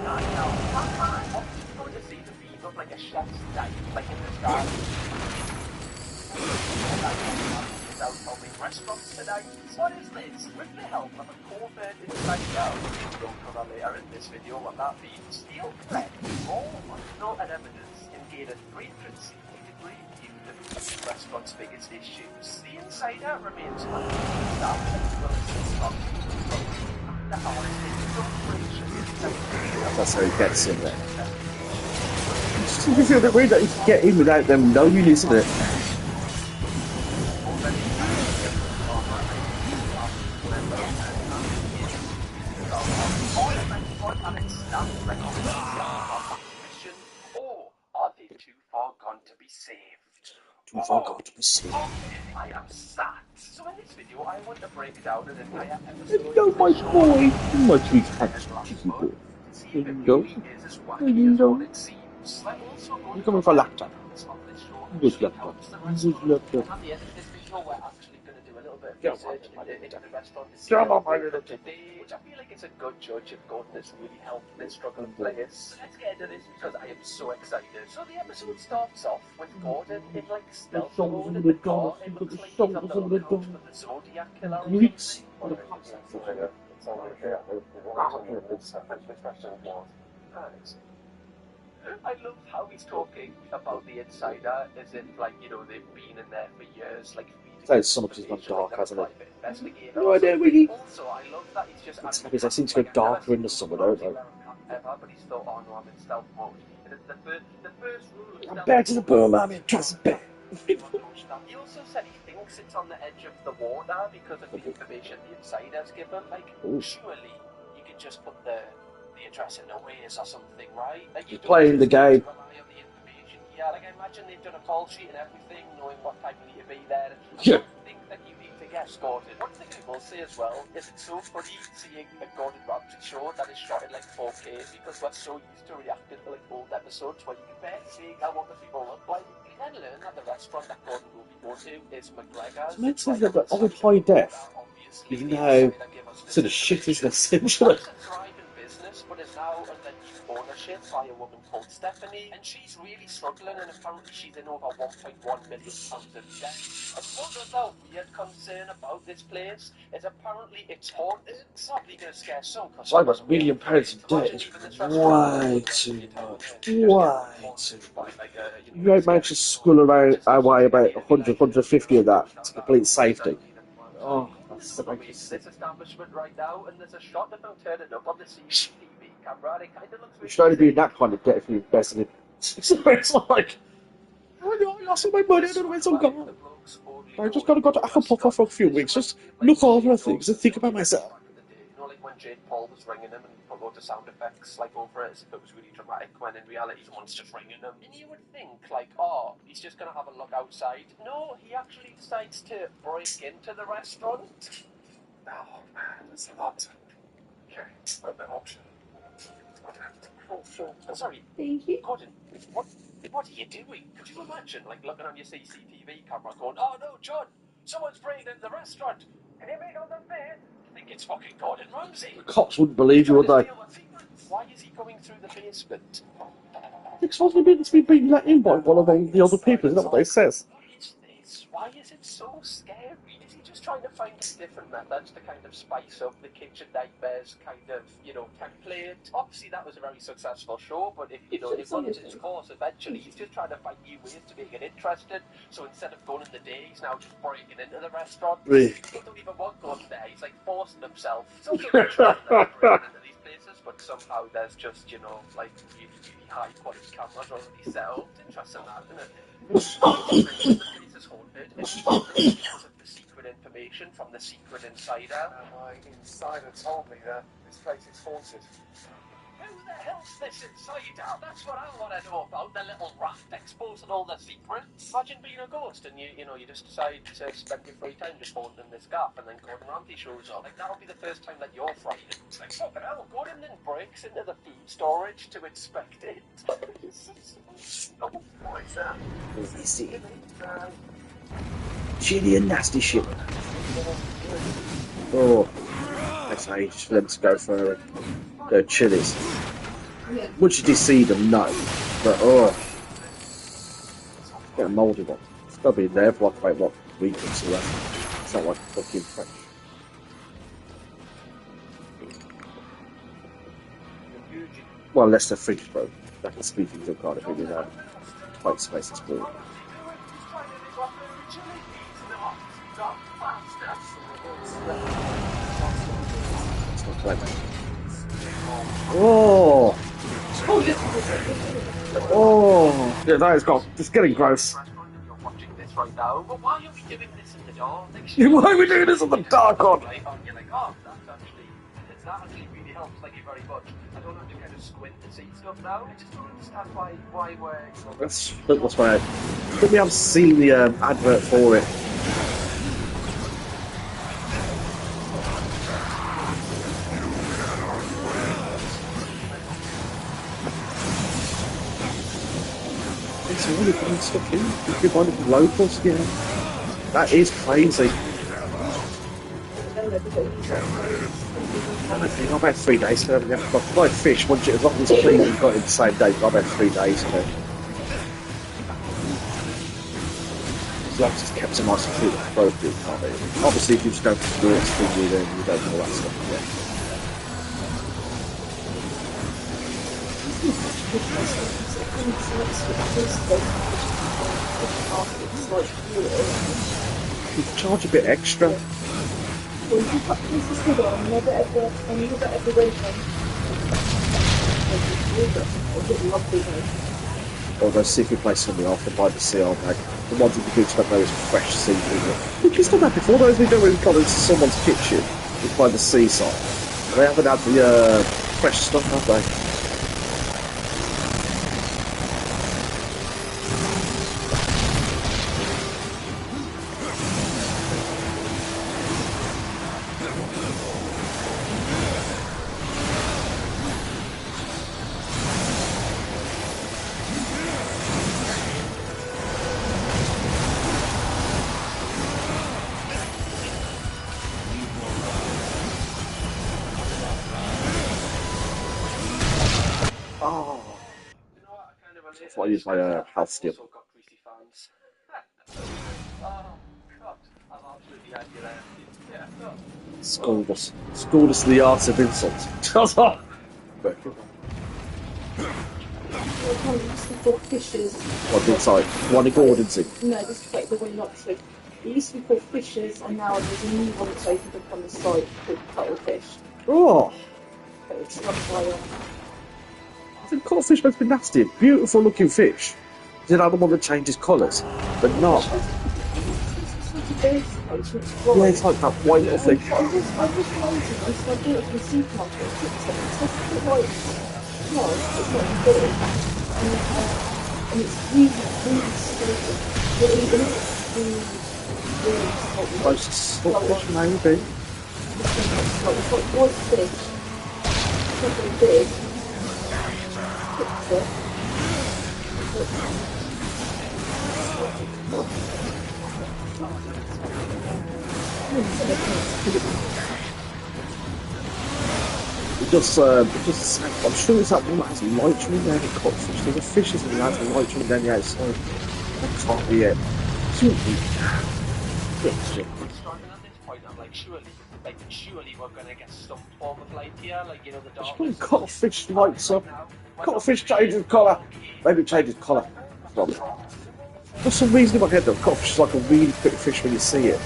going to see the beam of like a chef's knife, like in the sky. Out filming restaurants tonight. What is this? With the help of a covert inside out. We'll cover later in this video what that means. Steel thread, raw, no evidence, and gain a 360-degree view of the restaurant's biggest issues. The insider remains staff That's how he gets in there. It's just a bit weird that you can get in without them knowing, isn't it? Or are they too far gone to be saved? Too far gone to be saved. I am sat. So in this video, I want to break down an entire episode. Hello, my boy. My sweet cheeky boy. There you go. There you go. You're coming for a laptop. Good laptop. Good laptop. Which I feel like it's a good judge if Gordon has really helped this struggling players. Let's get into this because I am so excited. So the episode starts off with Gordon in like stealth mode in the car. It looks like he's on the lookout for the Zodiac killer. I love how he's talking about the insider as if, like, you know, they've been in there for years, like That's something because it's gone dark, hasn't it? Oh, I know, Wiggy. Also, I love that he's just because I seem to go darker in the summer, don't I? But he's still on I'm in stealth mode. The first rule I'm back to the boom, I'm in trust back. He also said he thinks it's on the edge of the water because of the information the insider's given. Like, surely you could just put the address in the ways or something, right? Like, you're playing the game. Yeah, like I imagine they've done a call sheet and everything, knowing what time you need to be there. Yeah. I think that you need to get Gordon. One thing I will say as well is it's so funny seeing a Gordon Ramsay show that is shot in like 4K because we're so used to reacting to like old episodes where you can barely see what the people look like. You then learn that the restaurant that Gordon will be going to is McGregor's. It's meant to be that old high def, even though sort of shit is essentially. But is now under new ownership by a woman called Stephanie, and she's really struggling, and apparently she's in over £1.1 million of debt. And one other weird concern about this place is apparently it's haunted. It's probably going to scare some customers. Like £1 million of debt is way too much. Way too much. You ain't managed to school around away about 100, 150 of that to complete safety. Oh, that's so this establishment right now, and there's a shot of them turning up on the CCTV camera. It kind of looks. You should only be in that kind of debt if you invested in. It's like, oh, I lost all my money. I don't know where it's all gone. I just gotta go to Acapulco for a few weeks. Just look over things and think about myself. You know, like when Jade Paul was ringing him and put loads of sound effects like over it as if it was really dramatic, when in reality someone's just ringing him. And you would think, like, oh, he's just gonna have a look outside. No, he actually decides to break into the restaurant. Oh man, that's a lot. Okay, that's an option. Sorry, Gordon, what are you doing? Could you imagine, like, looking on your CCTV camera going, oh no, John, someone's breaking into the restaurant. Can you make on the bed? I think it's fucking Gordon Ramsay. The cops wouldn't believe you, would they? Why is he going through the basement? It's supposed to be being let in by one of the other people, isn't that what they says? What is this? Why is it so scary? Is he just trying to find different methods to kind of spice up the kitchen nightmares kind of, you know, template? Obviously that was a very successful show, but if, you know, it runs its course eventually. He's just trying to find new ways to make it interesting. So instead of going in the day, he's now just breaking into the restaurant. Really? He don't even want going there. He's like forcing himself. It's also interesting that he's breaking into these places, but somehow there's just, you know, like really, really high quality cameras already set up. It's interesting that, isn't it? The place is haunted. It's because of the secret information from the secret insider. My insider told me that this place is haunted. Who the hell's this insider? That's what I want to know about. The little rat exposing all the secrets. Imagine being a ghost and you just decide to spend your free time just haunting this gap, and then Gordon Ramsay shows up. Like, that'll be the first time that you're frightened. It's like, fucking hell, Gordon then breaks into the food storage to inspect it. Oh, what is that? What do you see? Chilly and nasty shit. Oh, that's ages for them to go for chilies. Once you de-seed them, no. But, oh. Get a mouldy one. It's got to be in there for like about, what, a week or so. It's not like fucking fresh. Well, unless the fridge broke. That can speed things up, can't it? Because quite space is blue. It's not clever. Oh! Oh! Yeah, that is got. It's getting gross. You're watching this right now, but why are we doing this in the dark? Why are we doing this in the dark on? You're like, oh, that actually really helps. Thank you very much. I don't have to kind of squint to see stuff now. I just don't understand why we're. That's why I think we haven't seen the advert for it. It's really good stuff in. You can find it from locals, yeah. That is crazy. I've about 3 days to have got like fish, once as long as it's clean, you've got it the same day. I've about 3 days to as long as it's kept so nice and clean, appropriate, can't it? Obviously, if you just go for the water, then you don't know all that stuff. Yeah. You can charge a bit extra. Well, you put pieces of it on, never ever went on. Or go see if you play something off and buy the sea, aren't they? The ones that you do expect those fresh seafood. We've just done that before, those we do when we've gone into someone's kitchen, it's by the seaside. They haven't had the fresh stuff, have they? Oh. That's what I use my health steal. Schooled us the art of insult. Fishes. What inside? One in Gordon's. No, this is like the one not to. It used to be called Fishers, and now there's a new one that's opened up on the site called Cuttlefish. Oh! But it's not by I think cuttlefish must be nasty. Beautiful looking fish. Is it the one that changes colours? But not. Yeah, it's like that white little thing. I was waiting, I bought it from the supermarket. It's like, no, it's not good. And it's really, really stupid. Close to stockfish, maybe. It's like white fish. It's not very big. It just I'm sure it's that one that has nitrogen down the codfish. There's a fish that has nitrogen down the outside. That can't be it. Shouldn't be. Starting at this point, I'm like, surely we're gonna get some form of light here, like, you know, the dark. Cuttlefish lights up. Cuttlefish changes colour. Maybe it changes colour. For some reason in my head though, cuttlefish is like a really pretty fish when you see it.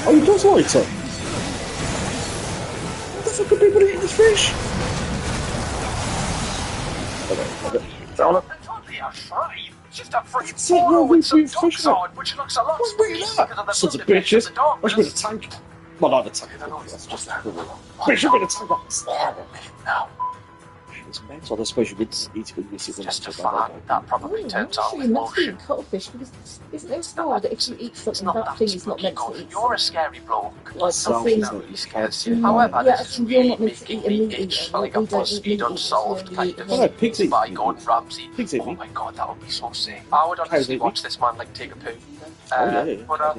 Oh, he does light up. What the fuck are people eating this fish? Okay. Down it. Totally a shrine. It's just a freaking It's like photo with some fish ducks on, which looks a lot sweeter. Sons of bitches. I should be in a tank. Well, not a tank. That's just a bitch. Should be in a tank. Now. It's mental. I suppose you would need to miss it. Just a fan that probably turns out with motion. Cuttlefish, because isn't there a story that if you eat something, that thing is not meant to eat? You're a scary bloke. Like, Selfish, that really scares you. Yeah. However, yeah, this is actually, you're really not meant to making eat a me meat itch eater. for like a We don't eat BuzzFeed meat Unsolved eaters, kind of Oh, no, pigs eat by meat. Gordon Ramsay. Pigs eat Oh meat. my god, that would be so sick. I would honestly eat watch this man like take a poo. Yeah. But,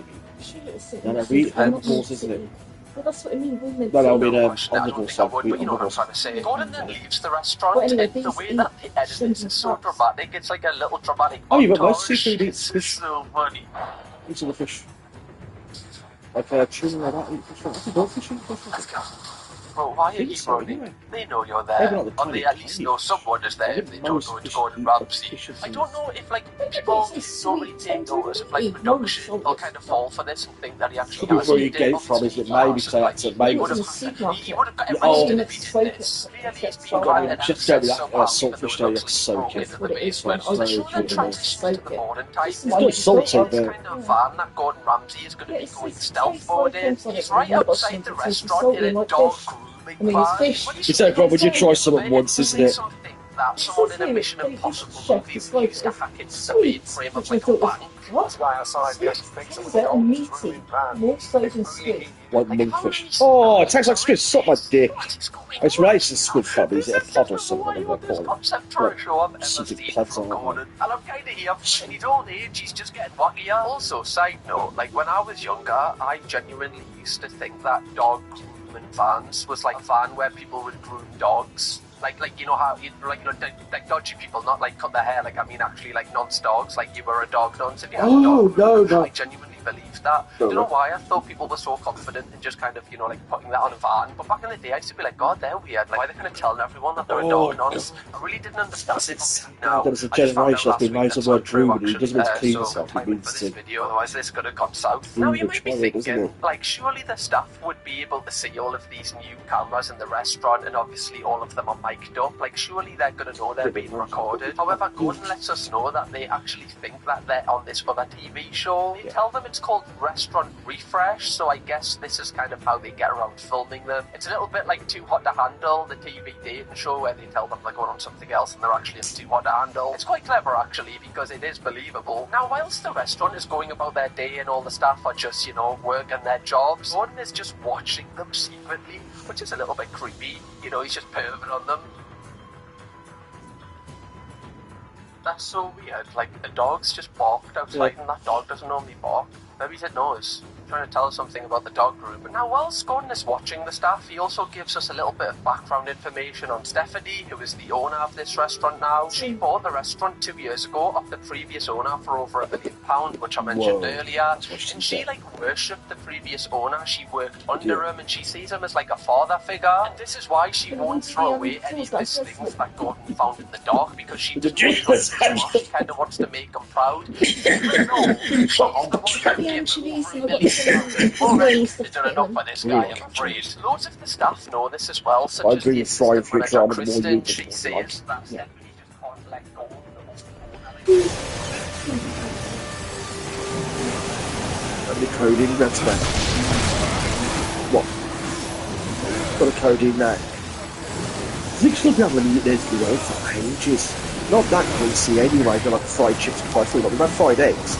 No, we eat herbivores, isn't it? Well, that's what I mean. We're meant No, to I eat. mean, I don't omnivore think I stuff. would, We but you know what I'm omnivore. trying to say. Gordon then leaves the restaurant, But anyway, and the these way that they edit shrimp it is and so crabs. dramatic. It's like a little dramatic Oh, yeah, but most montage. seafood eats It's fish. so funny. Eats all the fish. Like tuna like that. Eat fish. What's the goldfish eat fish? Let's go. Bro, why are think you so, running? anyway. They know you're Maybe there. not the Or they tiny at least know fish. someone is there I if think they don't most know it's fish Gordon eat Ramsay. fish I and- don't know if like but people it's don't really sweet take and notice of like eat production. most They'll of kind of it. fall for this and think that he actually Could be has where you eaten get it. it from, isn't it? Obviously, Maybe he say has, that's it. he Maybe would have in the supermarket. he would have got Oh, everything you if must he soak did it. this. Clearly, he's been Soak granted it. Just access go with that, somehow, saltfish even though there, it looks soak like it. it's That's broken what in it the is, right? basement. Oh, The show then good, transitions to the modern times. It's got salty, It's but kind of van that Gordon Ramsay is going to Yeah, be it's- going it's stealth tastes mode like in. something He's like right robot outside something, the tastes restaurant salty in a like dog fish. grooming I mean, it's van. fish. But he's it's like, Rob, would you try something once, isn't it? sort of think that someone in a Mission Impossible Chef movie described used it to as hack into the sweet, mainframe of which I like a thought was bank. what? Guy outside Sweet, just thinks of tender and McDonald's meaty, ruined van. more so than sweet. Like Like, monkfish. Oh, it tastes like squid. Suck my dick. What is going It's on? related to squid club. Is it a This pod or is something? the Whatever they call it. concept for a show I've ever Something seen pods from on it. Gordon. And I'm kind of here. In his old age, he's just getting wackier. Also, side note, like when I was younger, I genuinely used to think that dog grooming vans was like a van where people would groom dogs. Like you know how you like like dodgy people, not like cut their hair. Like I mean actually like nonce dogs. Like you were a dog nonce if you had a dog. No. I genuinely believed that. I don't know why. I thought people were so confident in just kind of like putting that on a van. But back in the day, I used to be like, God, they're weird. Like why are they kind of telling everyone that they're a dog nonce? I really didn't understand it. Now There's a I just found generation out that's been last week made the that's word not true, grooming. He actually. doesn't mean to clean So himself. He timing means for this to. video, otherwise this could have gone south. Now you might be Groom, doesn't thinking, it? like, surely the staff would be able to see all of these new cameras in the restaurant, and obviously all of them are mic'd up. Like, surely they're going to know they're being recorded. However, Gordon lets us know that they actually think that they're on this other TV show. They tell them it's called Restaurant Refresh, so I guess this is kind of how they get around filming them. It's a little bit like Too Hot to Handle, the TV dating show where they tell them they're going on something else and they're actually Too Hot to Handle. It's quite clever actually because it is believable. Now, whilst the restaurant is going about their day and all the staff are just, working their jobs, Gordon is just watching them secretly, which is a little bit creepy. He's just perving on them. That's so weird. Like, the dog's just barked outside and that dog doesn't normally bark. Maybe he knows. Trying to tell us something about the dog group. But now, whilst Gordon is watching the staff, he also gives us a little bit of background information on Stephanie, who is the owner of this restaurant now. She bought the restaurant 2 years ago off the previous owner for over £1 million, which I mentioned earlier. And she, worshipped the previous owner. She worked under him, and she sees him as like a father figure. And this is why she won't throw away any of his things that Gordon found in the dog, because she just kind of wants to make him proud. Even though she's the one that gave him over £1 million. Is there enough for this guy, I'm afraid. Loads of the staff know this as well, such as the assistant manager Kristen. She says that Stephanie just can't let go of the The coding, that's bad. What? Got a coding now. You should be able to eat this for ages. Not that greasy anyway, they're like fried chips and fried food. Like, we've had fried eggs.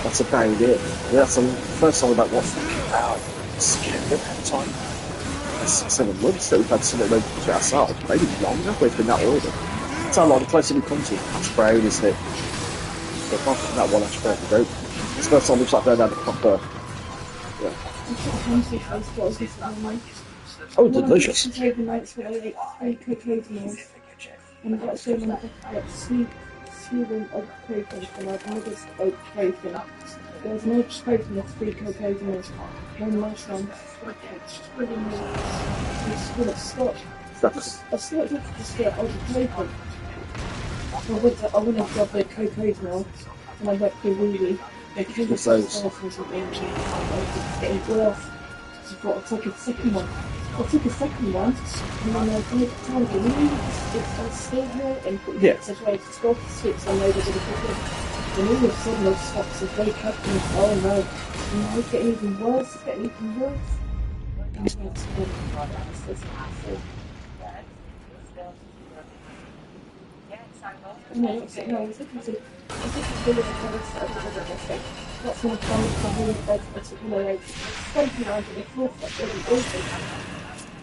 That's about it. That's the first time about what fucking wow. Scared at that time. That's 7 months that we've had something like to ourselves. Maybe longer, but it's been that order. That's how long the closer we come to hash brown, isn't it? So apart from that one hash brown, we don't. It's the first time we've sat down and had a proper. Yeah. Oh, delicious. And I've got so many Sweden of cocaine and I've never spoke cocaine. There's no cocaine of free cocaine in this. One last one. It's full of Scotch. I started off just get out of cocaine. I went to grab the cocaine now and I went to wheelie. I came to the staff and it's getting worse. So I took a second one. I took a second one, and then I did tell me, it's still here, and put it away to stop the switch, I know they're going to put it. And all of a sudden, those stops are very cut, and oh no, and it's getting even worse, it's getting even worse. No, I was looking to do lots more fun with the particular age. Something around the floor that really awful.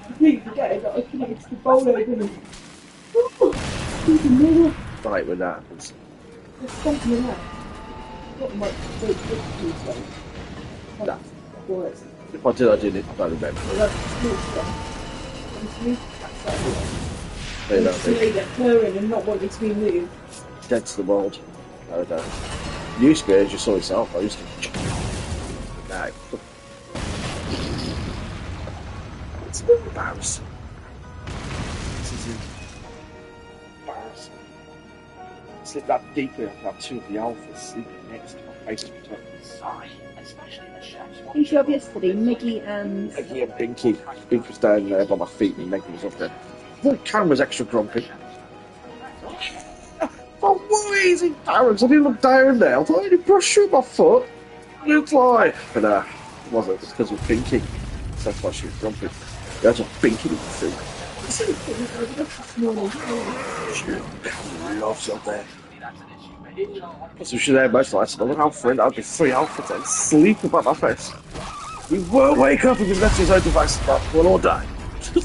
Completely forgetting that I connected to the bowl open. Right when that happens. There's something in that. What might be Nah. If I did, I did it. I don't remember. They don't think. Purring and not wanting to be moved. Dead to the world. No, don't. You used to be able to just saw yourself. I used to. No. It's embarrassing. This is embarrassing. Slip that deeply after have two of the alphas sleeping next to my face protectors. Sorry, especially the chefs. Who showed up yesterday? Maggie and... Maggie and Pinky. Pinky was down there by my feet and Maggie was up there. The camera's extra grumpy. Oh, why is it Darren's? I didn't look down there. I thought I brushed through my foot. It's like... But it wasn't. It was because of Pinky. So that's why she was grumpy. That's what Pinky did too. She loves up there. Because if she's there most nights, another alpha in, I'd be 3 alphas and sleep about my face. We won't wake up if he's left his own device, but we'll all die. She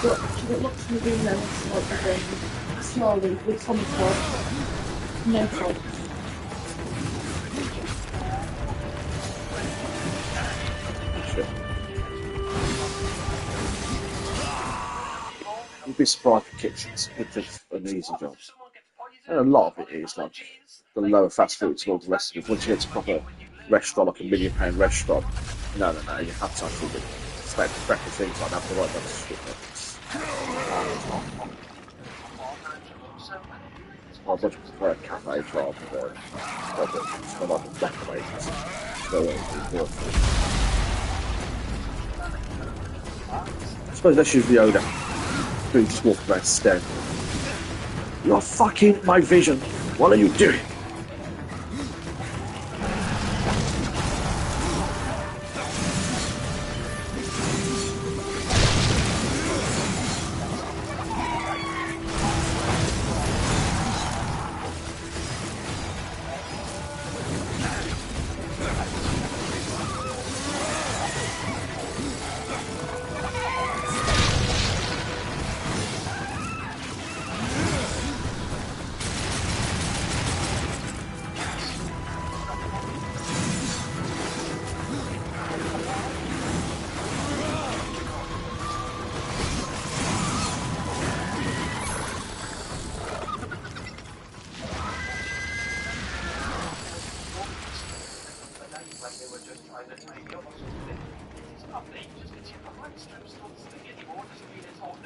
got lots of the emails like Charlie with Thomas White. No problem. You'd be surprised for kitchens with an easy job. And a lot of it is like the lower fast foods and all the rest of it. Once you get to a proper restaurant, like a £1 million restaurant, no, you have to actually do breakfast things like that, the right that's shit. I much prefer a cafe job than like a decorator. I suppose that's usually the odour. You just walk around staring. You're fucking my vision. What are you doing?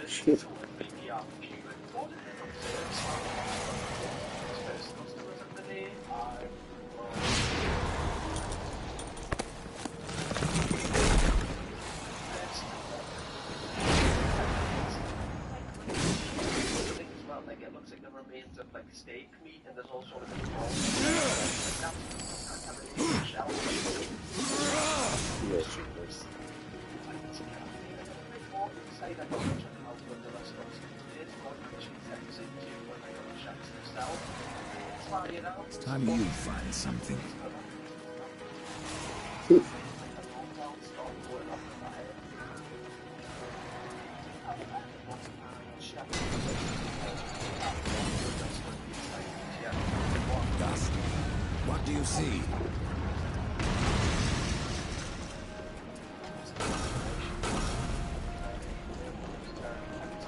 Shit. It looks like the remains of like steak meat, and there's all sort of It's time you find something. Dust. What do you see?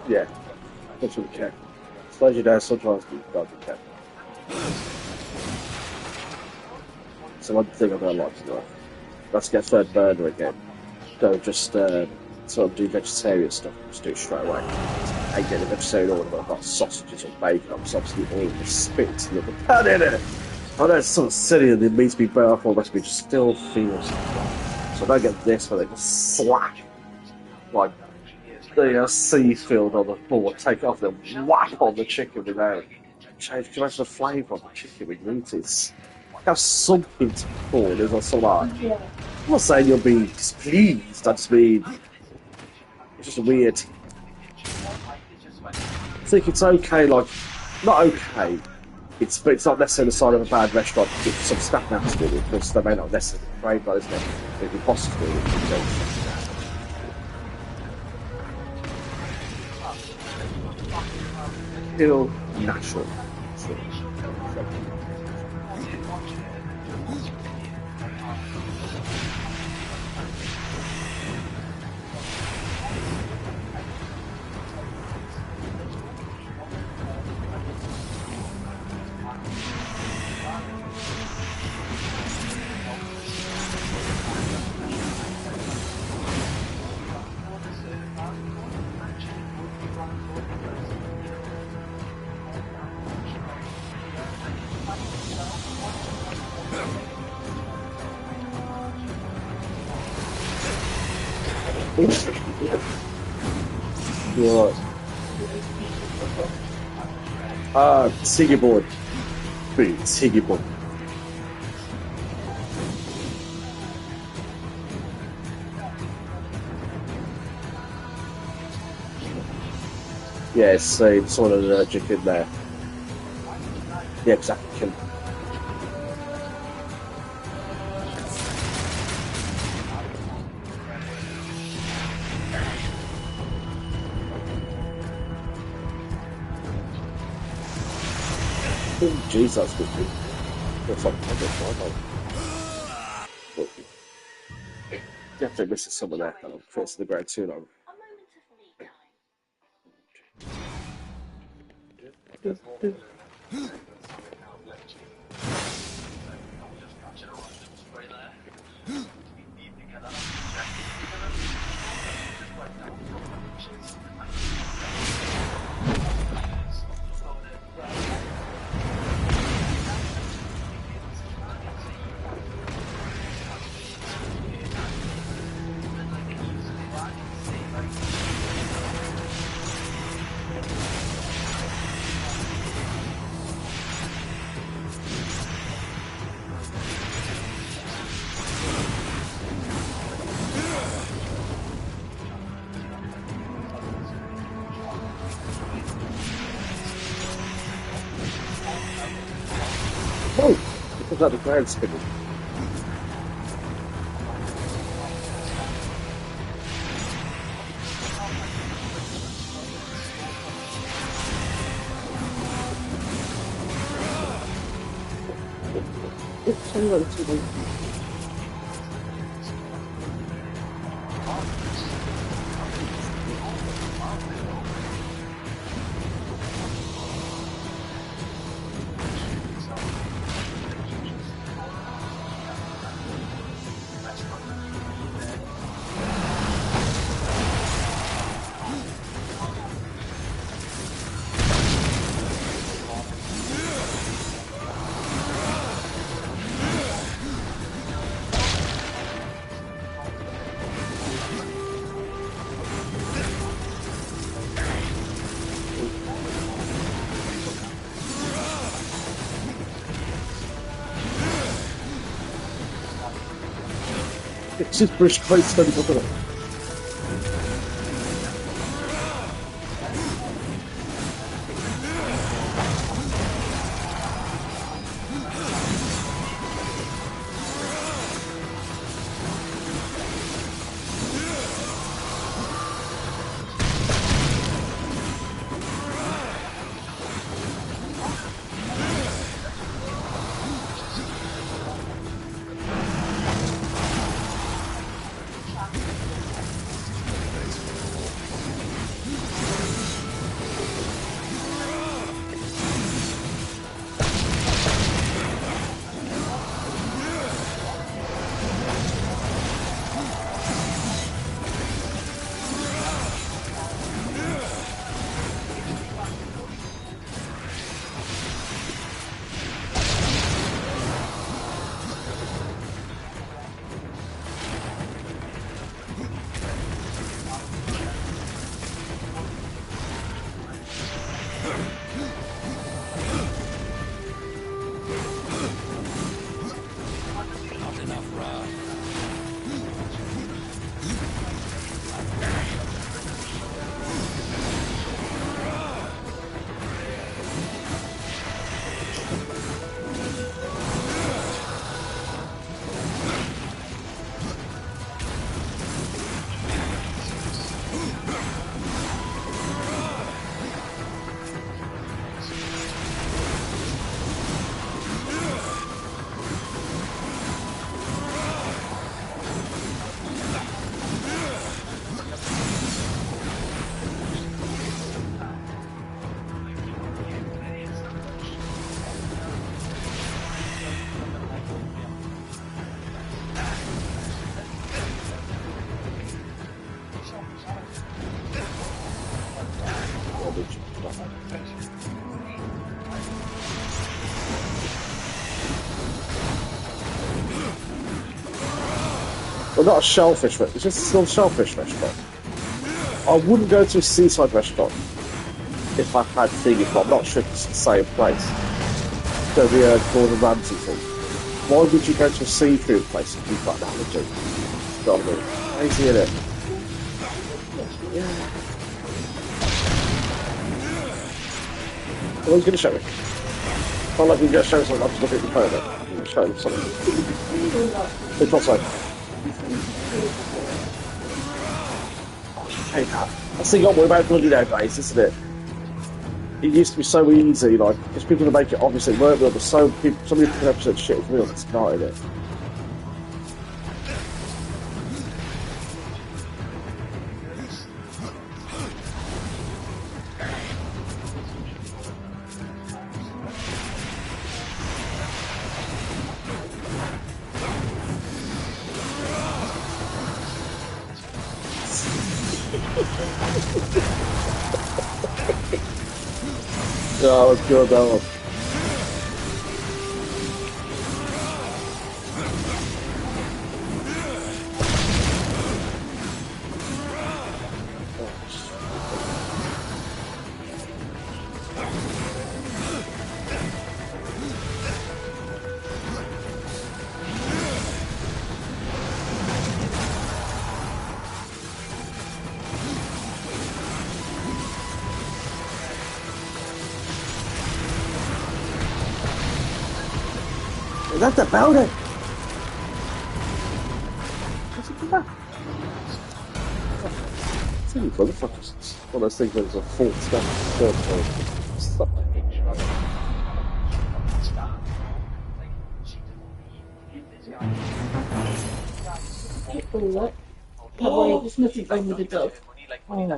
Yeah, that's what we can. Slows you down sometimes, but you can't be careful. So one thing I don't like to do, let's get third burner again. Don't just sort of do vegetarian stuff, just do it straight away. I get a vegetarian order, but I've got sausages or bacon, I'm obviously all the spit and the pan in it. I know it's sort of silly and it needs to be burnt off all the rest of it, just still feels so I don't get this where they just slap like the sea filled on the floor, take it off and whap on the chicken without change. Can you imagine the flavour of the chicken when you eat it? Have something to call it, there's also like, Yeah. I'm not saying you'll be displeased, I just mean it's just weird. think it's okay, like, not okay. But it's not necessarily the sign of a bad restaurant if some staff members do it, because they may not necessarily be trained by, isn't it? It'd be possible to do it. Still natural. Right. Tiggy board. Big tiggy board. Yeah, same sort of allergic in there. Yeah, exactly. Oh, jeez, that's good. That's like definitely missing someone there. I'm facing the ground too long. Oh, it comes out the ground spinning. Oops, hang on to me. It's just British quite steady, look at it. Well, not a shellfish restaurant. It's just still a shellfish restaurant. I wouldn't go to a seaside restaurant if I had thingy, but I'm not sure if it's the same place. So the Gordon Ramsay thing. Why would you go to a seafood place if you've got an allergy? You know what I mean? Crazy, isn't it? Yeah. Well, he's going to show me. It's not like he's going to show me something. I'm just looking at the phone. I'm going to show him something. It's not so. I hate that. That's the thing I'm worried about bloody nowadays, isn't it? It used to be so easy, like, because people would make it obviously work real, but so many people have said shit is real, it's not, is it? Yeah, let's go that one. That's about it. What's it about? Silly motherfuckers. It's one of those things where there's a full step. Stop. What? Oh, there's nothing wrong with the dog. Oh, no.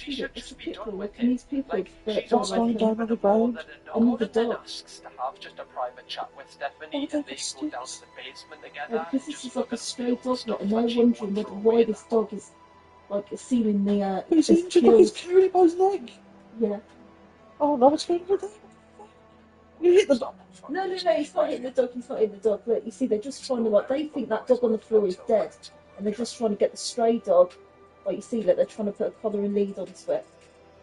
It's a pit bull, like, and these people that Just lying down on the ground. Another dog. Asks to have just a private chat with Stephanie, Oh, and they're they go down to the basement together. Yeah, because this just is like look a at stray dog, stuff and they're that she wondering wants to why away this that. dog is like sealing the But he's injured, look, he's carrying it by his neck. Yeah. Oh no, what's going on with that? You hit the dog. No, he's not hitting the dog, he's not hitting the dog. Look, you see, they're just trying to, like, they think that dog on the floor is dead, and they're just trying to get the stray dog. Like, you see, that they're trying to put a collar and lead onto it.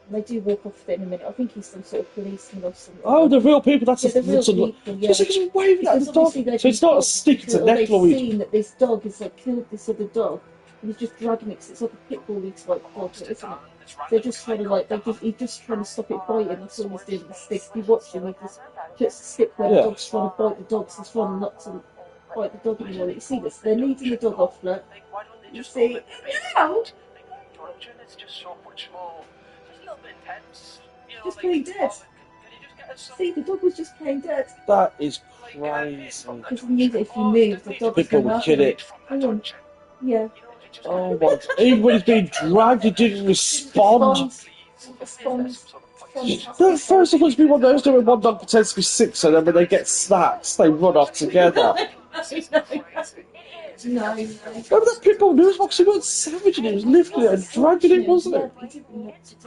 And they do walk off with it in a minute. I think he's some sort of policeman or something. Oh, the real people, that's yeah, the real people, yeah. Just like he's waving at the dog. So it's not a stick, it's a neck. They've seen that this dog has, like, killed this other dog, and he's just dragging it, because it's like a pit bull-y type dog, isn't it? They're just trying to, like, he's just trying to stop it biting. That's all he's doing with the stick. If you watch him, he just puts the stick where the dog's trying to bite the dog, so he's trying not to bite the dog anymore. You see this? They're leading the dog off, look. You see? Now? It's just so much more, just a little bit intense. Just playing dead. See, the dog was just playing dead. That is crazy. Because if you move, the dog People will would kill it. Yeah. Oh my god. Even when he's being dragged, he didn't respond. The first of all, it's been one of those when one dog pretends to be six, and then when they get snacks, they run off together. No. Remember that pit bull news box? He went savage and he was lifting it and dragging it, wasn't it?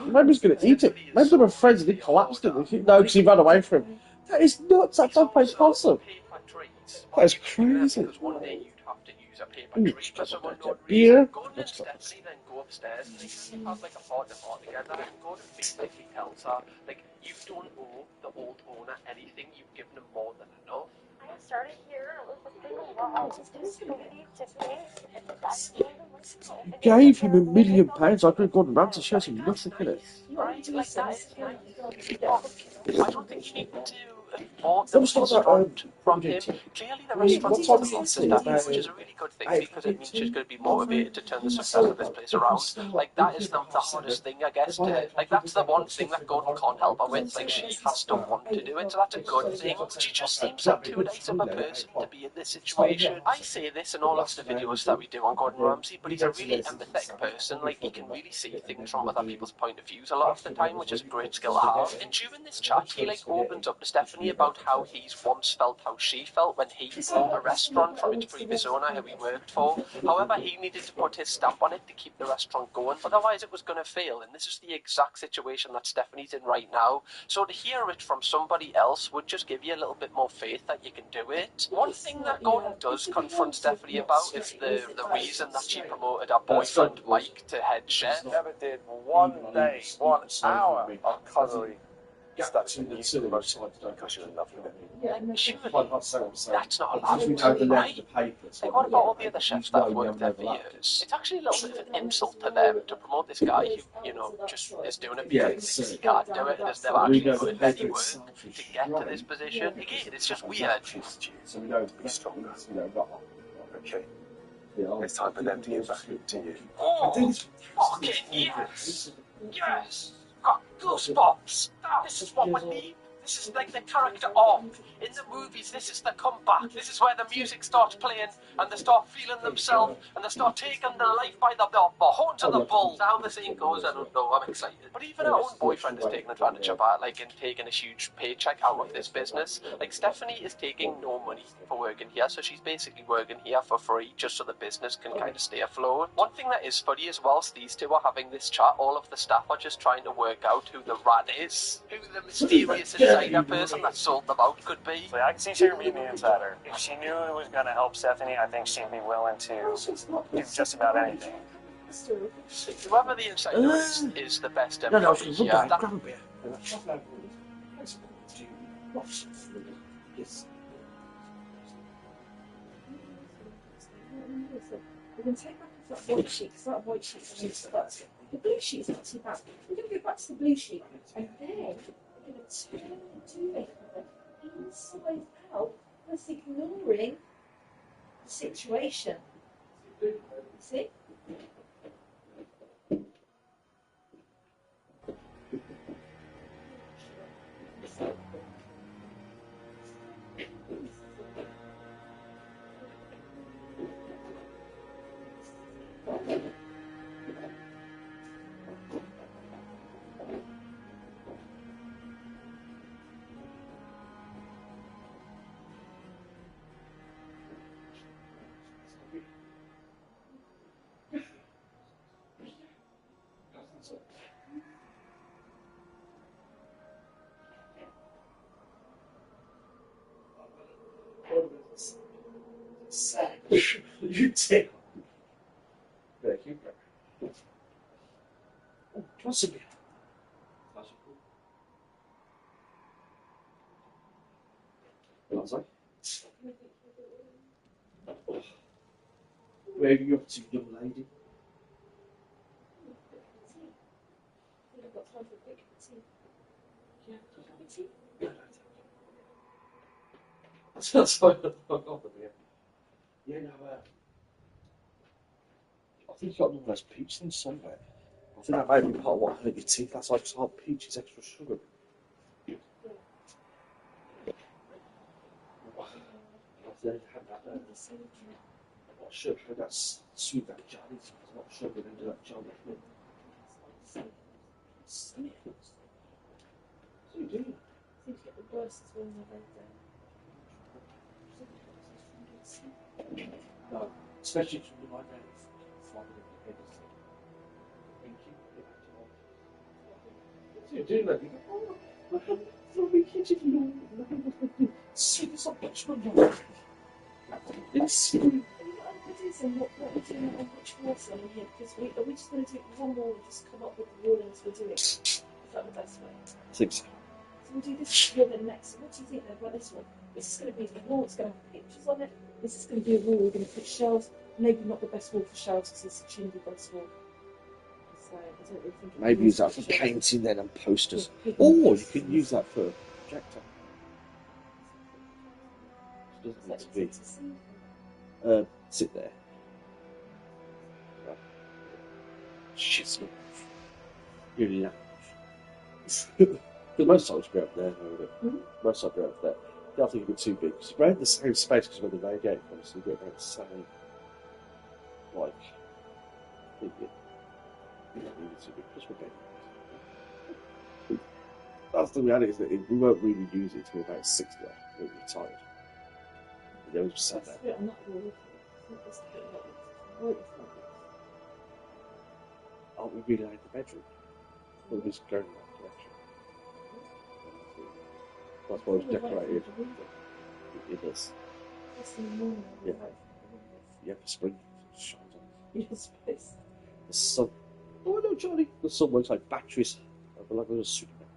Maybe he's going to eat it. Maybe they were friends and he collapsed it. No, because he ran away from him. That is nuts. That dog plays possum. That is crazy. Beer? Let's go. Then go upstairs and have like a partner together and go to meet like he tells her, like, you don't owe the old owner anything, you've given him more than enough. I started here with a single wall, just Tiffany. You gave him £1 million. I could have gone around to show some nothing in it. Right, like that is nice. I don't think you need to import the Let me start that restaurant from him. Clearly the restaurant's consistent, which is a really good thing because it means she's going to be motivated to turn the success of this place around. Like, that is the hardest thing, I guess, to, like, that's the one thing that Gordon can't help her with. Like, she has to want to do it, so that's a good thing. She just seems like too nice of a person to be in this situation. I say this in all of the videos that we do on Gordon Ramsay, but he's a really empathetic person. Like, he can really see things from other people's point of views a lot of the time, which is a great skill to have. stuff. And during this chat, he like opens up to Stephanie about how he's once felt how she felt when he bought a restaurant from its previous owner who he worked for. However, he needed to put his stamp on it to keep the restaurant going, otherwise it was going to fail. And this is the exact situation that Stephanie's in right now. So to hear it from somebody else would just give you a little bit more faith that you can do it. One thing that Gordon does confront Stephanie about is the reason that she promoted her boyfriend Mike to head chef. Never did 1 day, 1 hour of cuddly stuff in the promotion because you're in love with it. Yeah, surely that's not allowed, right? Like, what about all the other chefs that have worked there for years? It's actually a little bit of an insult to them to promote this guy who, you know, just is doing it because he can't do it and has never actually put in any work to get to this position. Again, it's just weird. So we know to be stronger. Okay. It's time for them to get back to you. Oh, fucking yes! Yes! Got goosebumps! This is what we need. This is like the character arc. In the movies, this is the comeback. This is where the music starts playing and they start feeling themselves and they start taking their life by the horns of the bull. How the scene goes, I don't know. I'm excited. But even her own boyfriend is taking advantage of her, like, and taking a huge paycheck out of this business. Like, Stephanie is taking no money for working here, so she's basically working here for free just so the business can kind of stay afloat. One thing that is funny is whilst these two are having this chat, all of the staff are just trying to work out who the rat is, who the mysterious insider person that sold them out could be. So I can see her being the insider. If she knew it was going to help Stephanie, I think she'd be willing to do just about anything. Whoever the insider is the best employee. No, grab a beer. We can take back off that white sheet, because that white sheet's really stuck. The blue sheet's not too bad. We're going to go back to the blue sheet, and then we're going to turn the duvet cover inside out, just ignoring the situation. See? You take. Thank you. Oh, trust me. Where are you up to, young lady? I've got time for a quick tea. Yeah, tea? No, no, that's why I forgot the beer. Yeah, no, I think you got one of those peach things somewhere. I think that might be part of what hurt your teeth. That's like hard peach is extra sugar. They had that I'm not sure how that's sweet, that jelly. It's not sugar into that jelly. So you do. I seem to get the worst as well in my birthday. No, especially if you like that. Flogging in your head. Thank you. So you do that. You go, oh, I'm a kid, you know. Sweet as a bunch of it's And what we're doing on which water in here, because are we just going to do one more and just come up with the rulings we're doing? Is that the best way? I think so. So we'll do this one and next. What do you think then about this one? Is this going to be the wall? It's going to have pictures on it. Is this going to be a wall? We're going to put shelves. Maybe not the best wall for shelves because it's a chimney best wall. So I don't really think. Maybe use that for painting then and posters. Or you could use that for projector. It doesn't need to be. Sit there. Shit's not. You're in that. Because most sites go up there, most sites go up there. I think it'd be too big. Because around the same space, because when the radiator comes, so you get around the same, like, you don't need it too big. Just for big. That's the reality, isn't it? We won't really use it until about 60 when we're retired. And then we just sat there. I'm not really looking at it. It's not just like it's Aren't we really like the bedroom? We're just going in that direction. That's why it's decorated. It is. Yeah. Yeah, for spring. Shines on. Yes, please. The sun. Oh no, Johnny! The sun works like batteries. I feel like there's a Superman.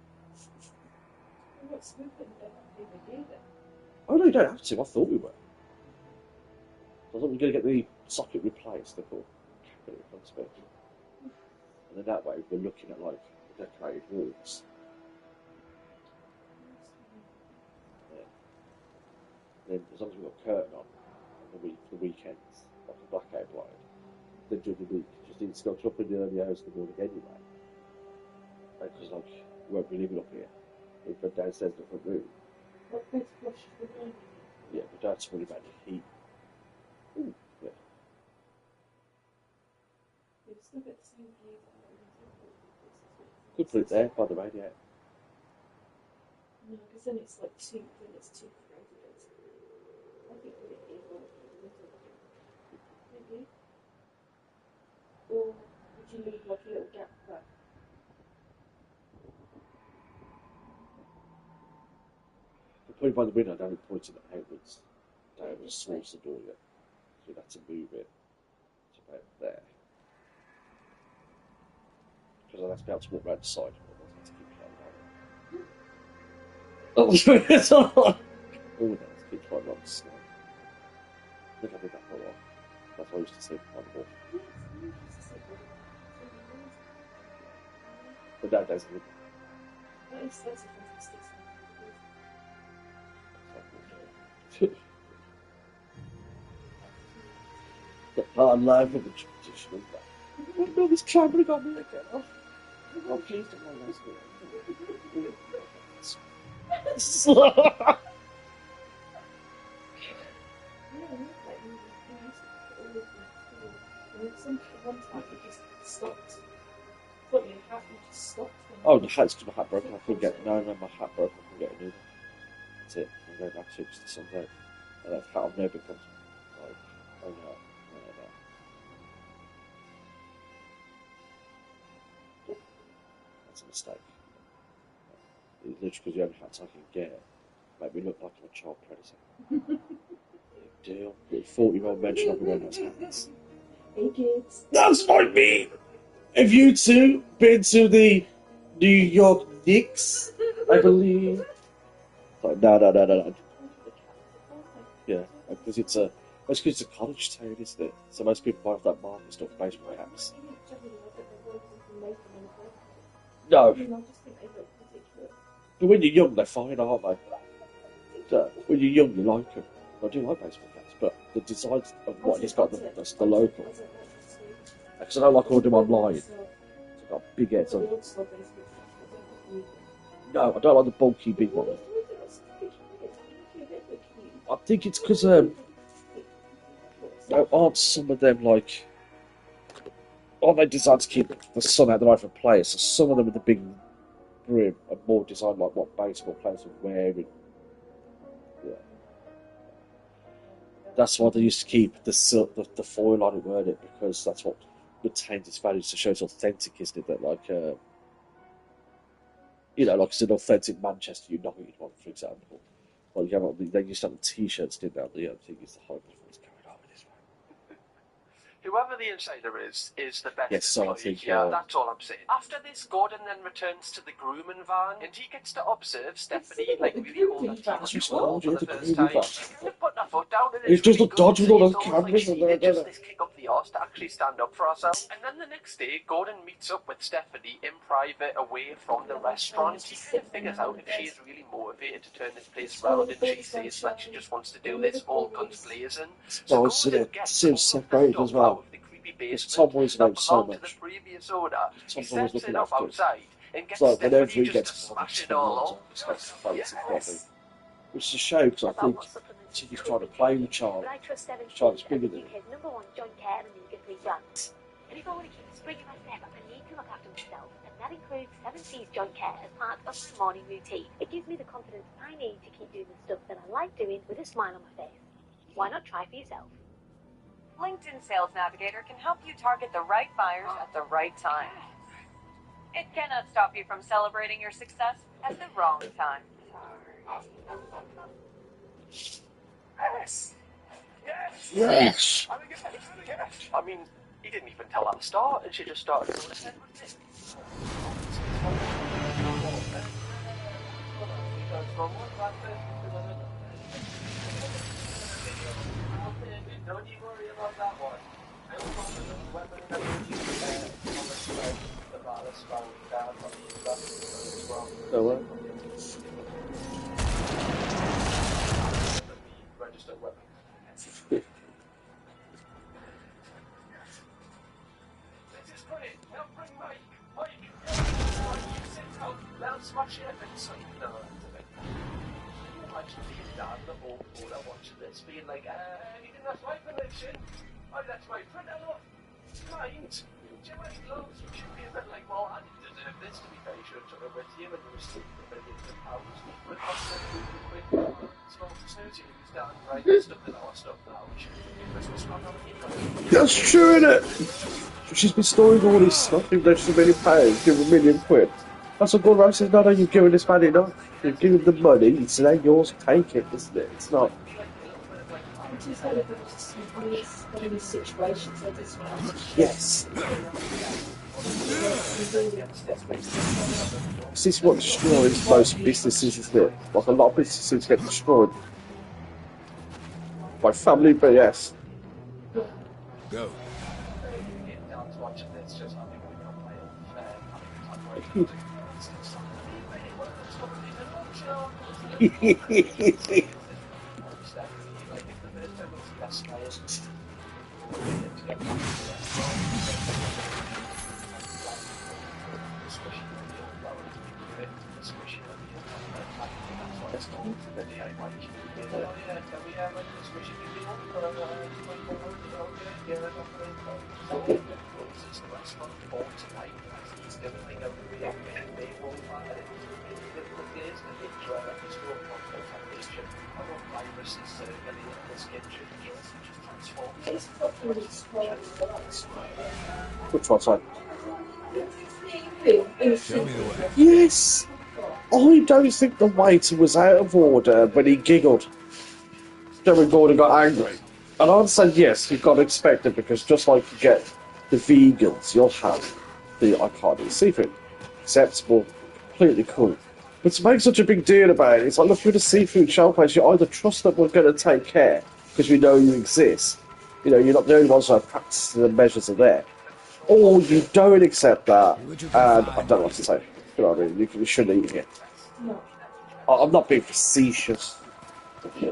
Oh no, you don't have to. I thought we were. I thought we were going to get the socket replaced. I thought, and then that way we're looking at like the decorated walls. Yeah. Then as long as we've got a curtain on the weekends, like a blackout blind, then during the week just need to go up in the early hours of the morning anyway. Because like we won't be living up here. We've got downstairs in the front room. Yeah, we don't have to worry about the heat. Ooh, yeah. Could put it there by the radiator. No, because then it's like too crowded. I think put it here maybe. Or would you leave like a little gap back? Put it by the window, I don't point it outwards. Outwards towards the door yet. So we'd have to move it to about there. Because I'd have to be able to walk around the side. Oh, it's all right. Oh, no, it's keep trying not to snow. I think I did that for a while. That's why I used to sleep on the wall. But nowadays I wouldn't. That's a fantastic song. The hard life of the traditional guy. No, this clambering on me again. Oh, please don't mind us. One time it just stopped. Put your hat, you just stopped. Oh, the hat's because my hat broke. I couldn't get. No, my hat broke. I couldn't get a new one. That's it. I'm going back to it because the sun's out. And that hat I've never become. Like, oh no. That's a mistake. It's literally because the only hats I can get make me look like I'm a child predator. Big deal. 40-year-old men should not be wearing those hats. Hey kids. That's not me! Have you two been to the New York Knicks? I believe. Like, no. Yeah, because it's a college town, isn't it? So most people buy off that market stuff, baseball caps. No. But when you're young, they're fine, aren't they? When you're young, you like them. I do like baseball caps, but the designs of what he's got, that's the local. Because I don't like ordering them online. It's got big heads on. No, I don't like the bulky big one. I think it's because aren't some of them like? Aren't they designed to keep the sun out of the eye for players? So some of them with the big brim are more designed like what baseball players are wearing. Yeah. That's why they used to keep the foil on it, weren't it? Because that's what retains its values to show it's authentic, isn't it? That like like it's an authentic Manchester United one, for example. Well, you have they used to have the T-shirts, didn't they? I think it's the hype of what's going on with this one. Whoever the insider is the best. Yes, so I think. Yeah, that's all I'm saying. After this, Gordon then returns to the grooming van, and he gets to observe Stephanie like really hold her teeth for the first time. Putting her foot down, and it does look dodgy with all those cameras and there. Just this kick up the arse to actually stand up for herself. And then the next day, Gordon meets up with Stephanie in private, away from the restaurant. He kind of figures out if she is really motivated to turn this place around, and she says that she just wants to do this all guns blazing. So Gordon gets separated as well. Because Tom always makes so much. Tom always looking after it. So whenever he gets smash it all up, which is a shame because I think he's trying to play with Charlie. Charlie's bigger than him. But if I want to keep a spring in my step, I need to look after myself, and that includes 7 C's joint care as part of my morning routine. It gives me the confidence I need to keep doing the stuff that I like doing with a smile on my face. Why not try for yourself? LinkedIn Sales Navigator can help you target the right buyers at the right time. It cannot stop you from celebrating your success at the wrong time. Yes. Yes. Yes. I mean, he didn't even tell her to start, and she just started doing it. Don't you worry about that one. I will not use weapon and No way. registered weapon. This is great. Now bring Mike. Mike, you sit out. Now smash it and so you know activate. Imagine being down the whole corner watching this, being like, you didn't have my permission. Oh, that's my printer. Mind. Jimmy Gloves, you should be a bit like, well, I didn't deserve this to be fair. You should have took it with you and you received the millions of pounds. But also, small snooty who's down right stuff in our stuff now. We should be Christmas not on the That's true, innit? She's been storing all this stuff, even though she's £1 million, give her £1 million. That's what Gordon Ramsay says, no, you've given this man enough. You've given the money, it's now yours, take it, isn't it? It's not. Yes. This is what destroys most businesses, isn't it? Like a lot of businesses get destroyed by family BS. Go. Which one's that? Show me the way. Yes! I don't think the waiter was out of order when he giggled. Jeremy Gordon got angry. And I'd say yes, you've got to expect it, because just like you get the vegans, you'll have the I can't eat seafood. Acceptable, completely cool. But to make such a big deal about it, it's like, look, you're the seafood shell place, you either trust that we're going to take care, because we know you exist. You know, you're not the only ones who are practicing the measures are there. Or you don't accept that, and I don't know what to say. You know what I mean? You shouldn't eat it. No. I'm not being facetious. Yeah.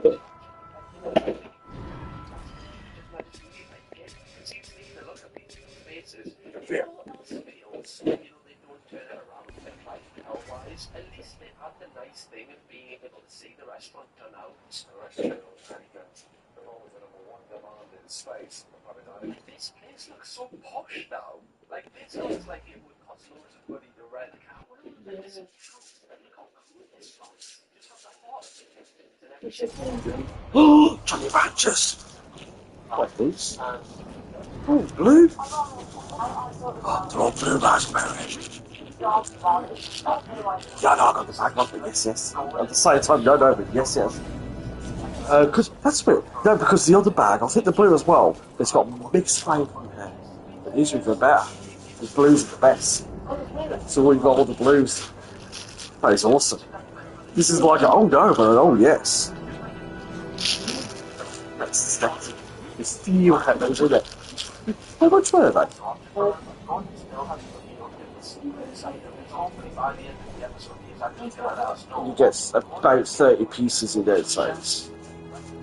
At least they've had the nice thing of being able to see the restaurant done out. This place looks so posh now. Like, this looks like it would cost loads of money to rent. Look how cool this looks. Just have the heart. Oh, Johnny Ranchers! What these? Oh, blue? Oh, they're all blue raspberries. Yeah, no, I got the bag on, but yes. At the same time, no, but yes. Because that's weird. No, because the other bag, I think the blue as well, it's got mixed flavour in there. But usually they're better. The blues are the best. So we've got all the blues. That is awesome. This is like, oh no, but oh yes. That's static. It's steel heavens, isn't it? How much were they? You get about 30 pieces in there, so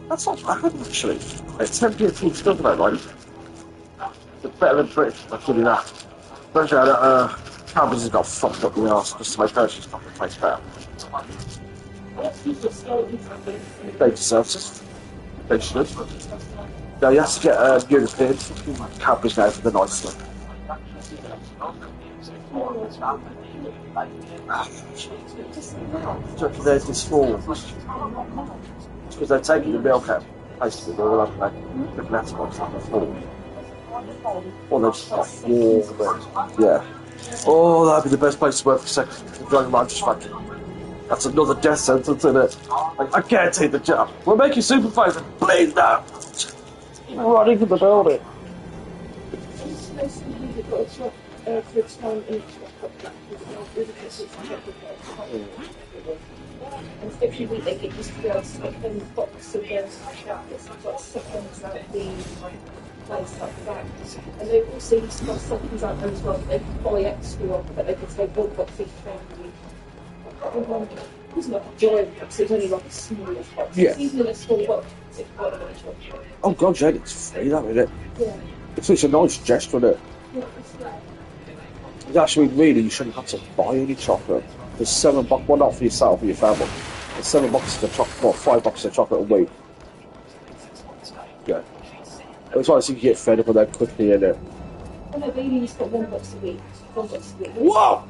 that's not bad actually. It's 10 pieces still about right. It's better than British, I'll give you that. Especially Cowboys has got fucked up the arse just to make Hershey's fucking place better. They deserve it. They should. No, you have to get European Cowboys now for the nice stuff. So there's this form. Because they're taking the milk out, basically, they're all like the glass box on the floor. Or they've just got warm, yeah. Oh, that'd be the best place to work for sex. The drug man just fucking. That's another death sentence, isn't it? Like, I can't take the job. We'll make you supervisor. Please now. Running for the building. And every week they get used to be able to stuff in the box of their chapters and got seconds out the place like that. And they also used to have seconds out there as well that they could buy extra on, but they could take one box each time a week. It wasn't like a giant box, it was only like a small box. Yeah. Even in a small box, it's quite a nice box. Oh god, yeah, it's free, that, isn't it? Yeah. It's such a nice gesture, isn't it? Yeah, it's like, It's actually, really, you shouldn't have to buy any chocolate. There's $7, well, not for yourself or your family. There's $7 of chocolate, well, $5 of chocolate a week. Yeah. It's like you can get fed up with that quickly, isn't it? oh no, they only used to get $1 a week. $1 a week. Whoa!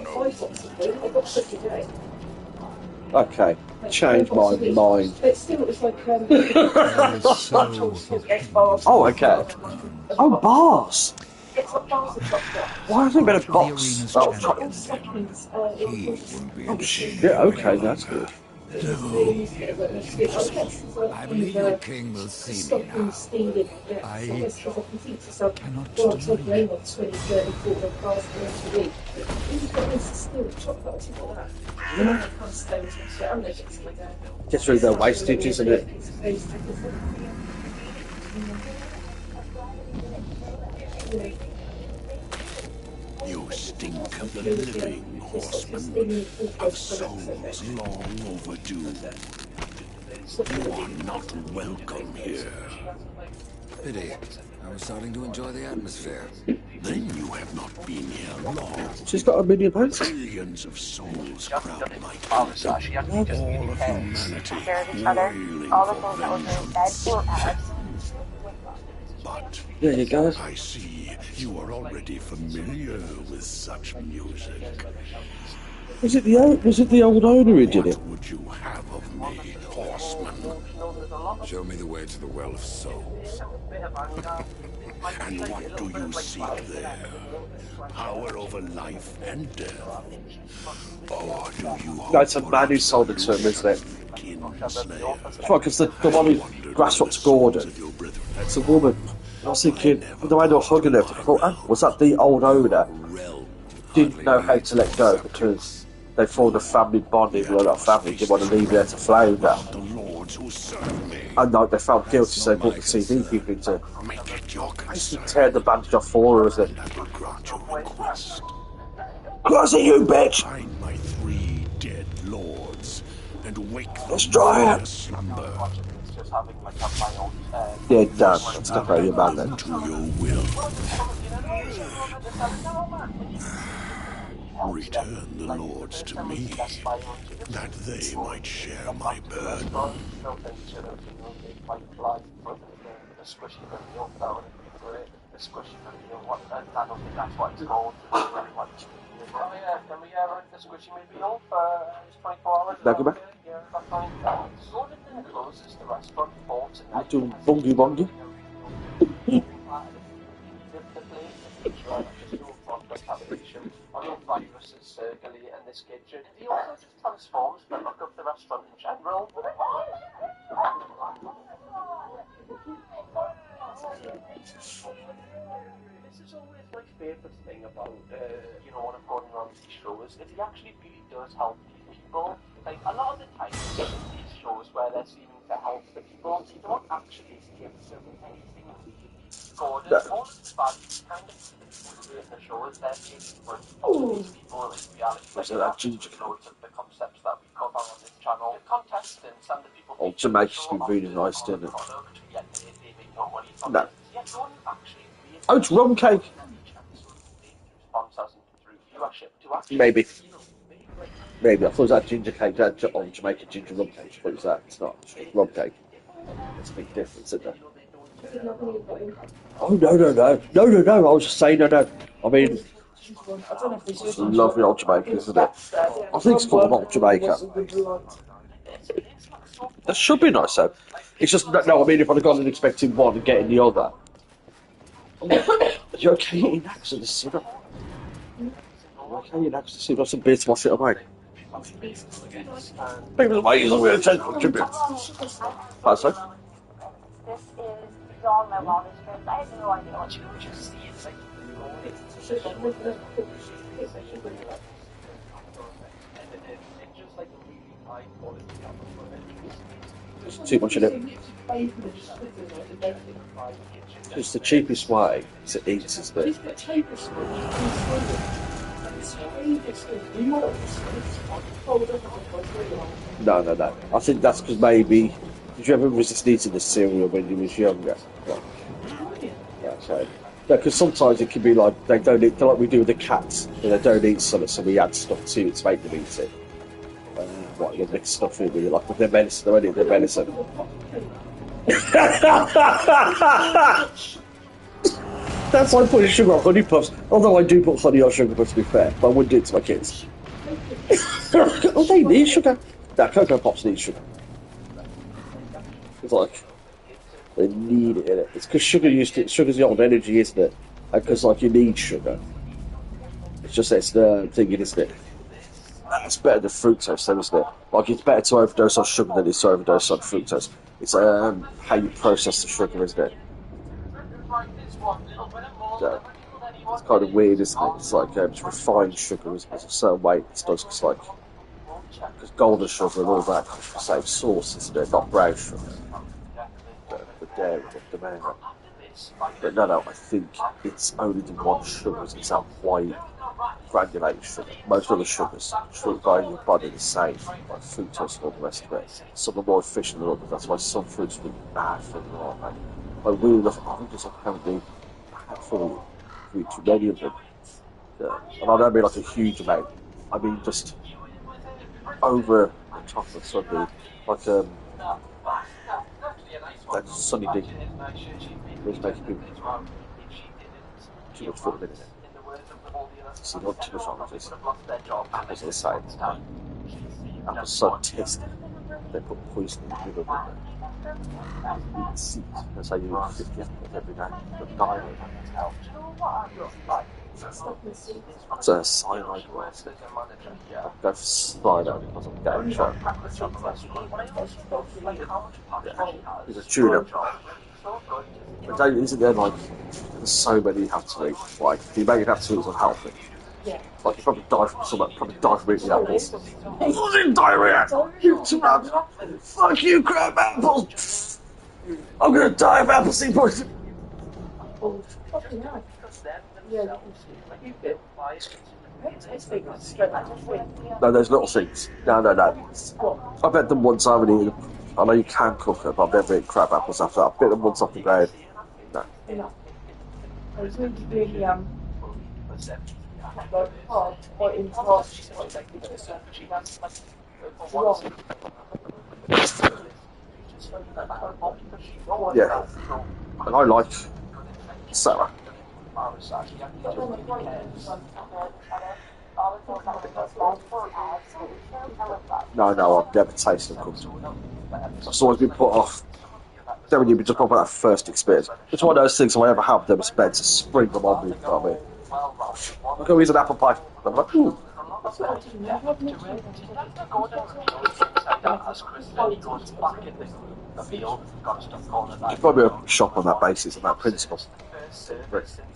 $5 a week, they got such a day. Okay, change my mind. But still, it was like, Oh, okay. Oh, bars! it's like bars of chocolate. Why hasn't there been a box? Oh, All chocolate. seconds, He wouldn't be Oh, able shit, yeah, okay, that's good. I believe the king will see me now. I cannot deny Just through the wastage, isn't it? You stink of the living, horseman, of souls long overdue. You are not welcome here. Pity. I was starting to enjoy the atmosphere. Then you have not been here long. She's got £1 million. Billions of souls crowd my house. All of humanity wailing All the for things that were being vengeance. said were ours. But There you go. I see you are already familiar with such music. Was it the old owner who did it? What would you have of me, horseman? Show me the way to the Well of Souls. And what do you seek there? Power over life and death? Or do you hope No, it's a man who sold it to him, isn't it? Kinslayer? It's like, because the one who grassroots Gordon, it's a woman. I was thinking, the way they were hugging her, I thought, was that the old owner? Didn't know how to let go because they formed a family bonding with a family, didn't want to leave her to flounder. The lords who serve me. And like, they felt guilty, so they brought the CD people into Make it your concern. tear the bandage off for her, isn't it? I will grant your request. Close it, you bitch! Find my 3 dead lords and wake them Let's try from it. their slumber. Yeah, damn, that's not how you man then. To your will. Return the lords to me, that they might share my burden. Now go back. I do bungy bungy. Viruses circulate in this kitchen. He also just transforms the look of the restaurant in general. This is always my favourite thing about, when I'm going around these shows, is he actually really does help these people. Like, a lot of the time, these shows where they're seeming to help the people, they don't actually give them anything Gordon, all of the bad kind of in the shows, they're taking from these people in reality. Loads of the concepts that we cover on this channel. The contestants and the people. Oh, Jamaica's been really nice, didn't it? No. Oh, it's rum cake. Maybe. Maybe. I thought it was that ginger cake. That on Jamaica ginger rum cake. What was that? It's not. It's rum cake. It's a big difference, isn't there? Oh, no. I was just saying, no. I mean, it's lovely old Jamaica, isn't it? I think it's called old Jamaica. That should be nice, though. It's just, no, I mean, if I'd have gone and expecting one and getting the other. You're okay eating axe with the syrup? You're okay eating axe with the syrup? That's a bit to it away. People might use a weird change of tribute. How's that? This is beyond my wildest dreams. I have no idea what you were just saying. There's too much in it. It's the cheapest way to eat, isn't it? No. I think that's because maybe. Did you ever resist eating the cereal when you was younger? Yeah, so. No, because sometimes it can be like they don't eat, like we do with the cats, they don't eat something, so we add stuff to it to make them eat it. What, you mix stuff in with it, like with their medicine, they won't eat their medicine. That's like putting sugar on honey puffs. Although I do put honey on sugar puffs, to be fair, but I wouldn't do it to my kids. Oh, they need sugar. Nah, Cocoa Pops need sugar. It's like they need it in it. It's because sugar's the old energy, isn't it? And because like you need sugar. It's just it's the thing, isn't it? It's better than fructose, though, isn't it? Like it's better to overdose on sugar than it's to overdose on fructose. It's how you process the sugar, isn't it? It's kind of weird, isn't it? It's like it's refined sugar is a certain way. It's not just like because golden sugar and all that comes from the same source, isn't it? Not brown sugar, the dairy, the mango. But no, I think it's only the one sugar. It's that white granulated sugar. Most other sugars, by your body, the same, like fructose and all the rest of it. Some are more efficient than others. That's why some fruits are bad for you, aren't they? Like weirdly enough, I think there's apparently for too many of them. And I don't mean like a huge amount. I mean just over the top of something like Sunny D. It's making people too much for a minute. So not too much on this. Apples are the same. Apples so tasty. They put poison in the middle. Eat seeds. That's how you eat 50 apples every day. But diet. It's a cyanide glass. I'll go for cyanide because I'm getting shot. Yeah. It's a tuna. But isn't there like there's so many you have to eat? Like the amount you have to eat is unhealthy. Like you probably die from something, probably die from eating apples. Fucking diarrhea! You too fuck you, crab apples! I'm gonna die of apple seed poison! No, there's little seeds. No. I bet them once I haven't eaten them. I know you can cook them, but I've never eaten crab apples after that. I bit them once off the ground. No. Yeah. And I like Sarah. No, I've never tasted them cooked. It's always been put off. Then when you just talk about that first experience. It's one of those things if I ever have them, it's meant to spring them on me, you know what I mean? I'll go eat an apple pie. I'm like, ooh. It's probably a shop on that basis, on that principle. It's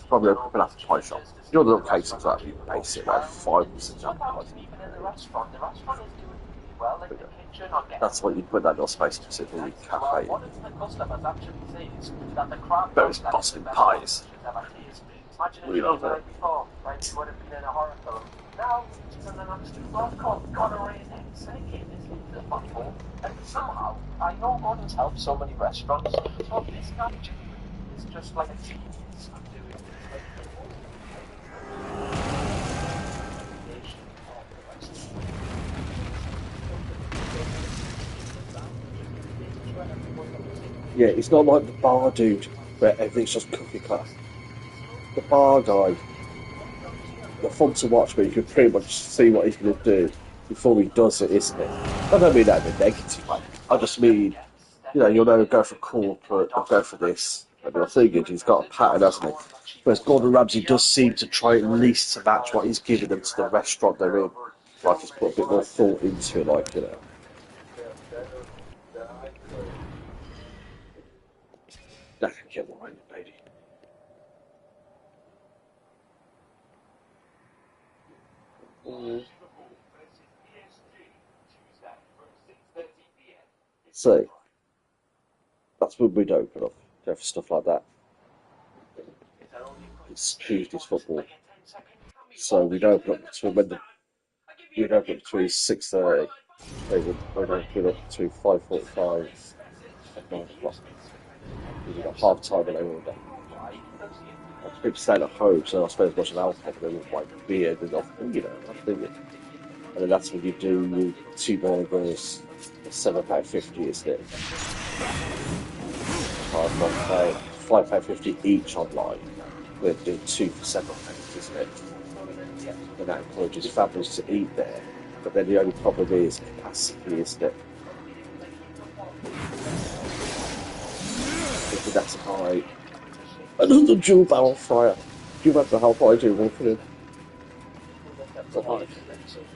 probably an apple pie shop. You know the little cases that you basic, like 5 or 6 apple pies. That's what you put that little space to the cafe in. But it's Boston pies. We love it. And somehow, I know God has helped so many restaurants, so this guy is just like a genius of doing it. Yeah, he's not like the bar dude where everything's just cookie cutter. The bar guy, the fun to watch, but you can pretty much see what he's going to do before he does it, isn't it? I don't mean that in a negative way. I just mean, you know, you'll never go for corporate or go for this. I mean, I think he's got a pattern, hasn't he? Whereas Gordon Ramsay does seem to try at least to match what he's giving them to the restaurant they're in. Like he's put a bit more thought into it, like, you know. That can get wine, baby. So, that's when we'd open up, go for stuff like that. It's Tuesday's football. So we'd open up between 6:30. We'd open up between 5:45 and 9 o'clock. We've got half time and everyone done. People staying at home, so I spend as much of alcohol with like beer and nothing, you know, I'm thinking. And then that's when you do 2 burgers, £7.50, isn't it? £5.50 each online. We're doing 2 for £7, isn't it? And that encourages families to eat there. But then the only problem is capacity, isn't it? If that's high. Another dual barrel fryer. Do you remember how I do walking in?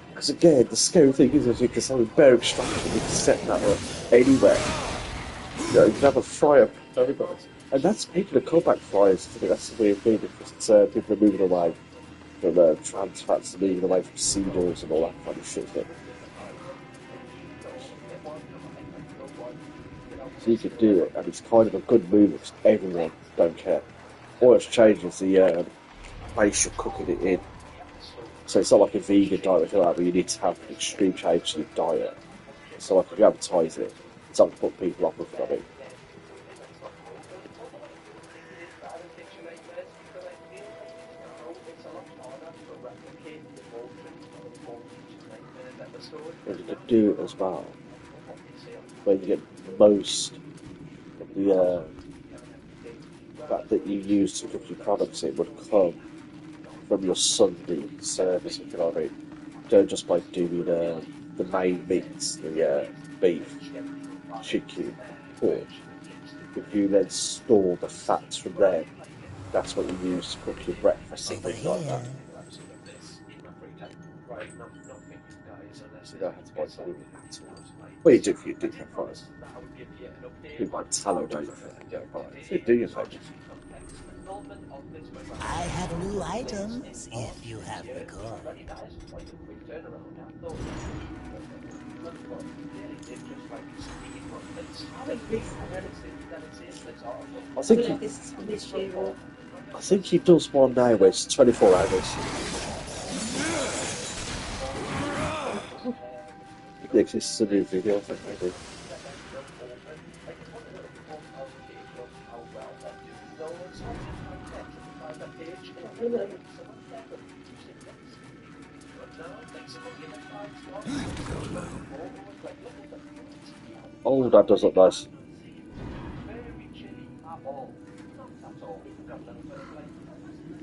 Because again, the scary thing is you can have a bare extraction, you can set that up anywhere. You know, you can have a fryer everywhere. And that's people of combat fryers. I think that's the weird thing because people are moving away from trans fats, moving away from cedars and all that kind of shit. So you could do it, and it's kind of a good move because everyone don't care. All it's changed is the place you're cooking it in. So it's not like a vegan diet or anything like that, but you need to have an extreme change to your diet. So like if you advertise it, it's not to put people off with it, I mean. And you could do it as well, where you get the most of the fact that you use to cook your products in would come from your Sunday service, if you know what I mean. Don't just by doing the main meats, the beef, chicken, pork. If you then store the fats from there, that's what you use to cook your breakfast and things like that. So you don't have to buy something at all. Well, you do for your deep fries. You buy tallow, don't you? You do your favourite. I have new items if you have the card. I think he does one now where it's 24 hours. Yeah, this is a new video, I think maybe. Oh, that does look nice.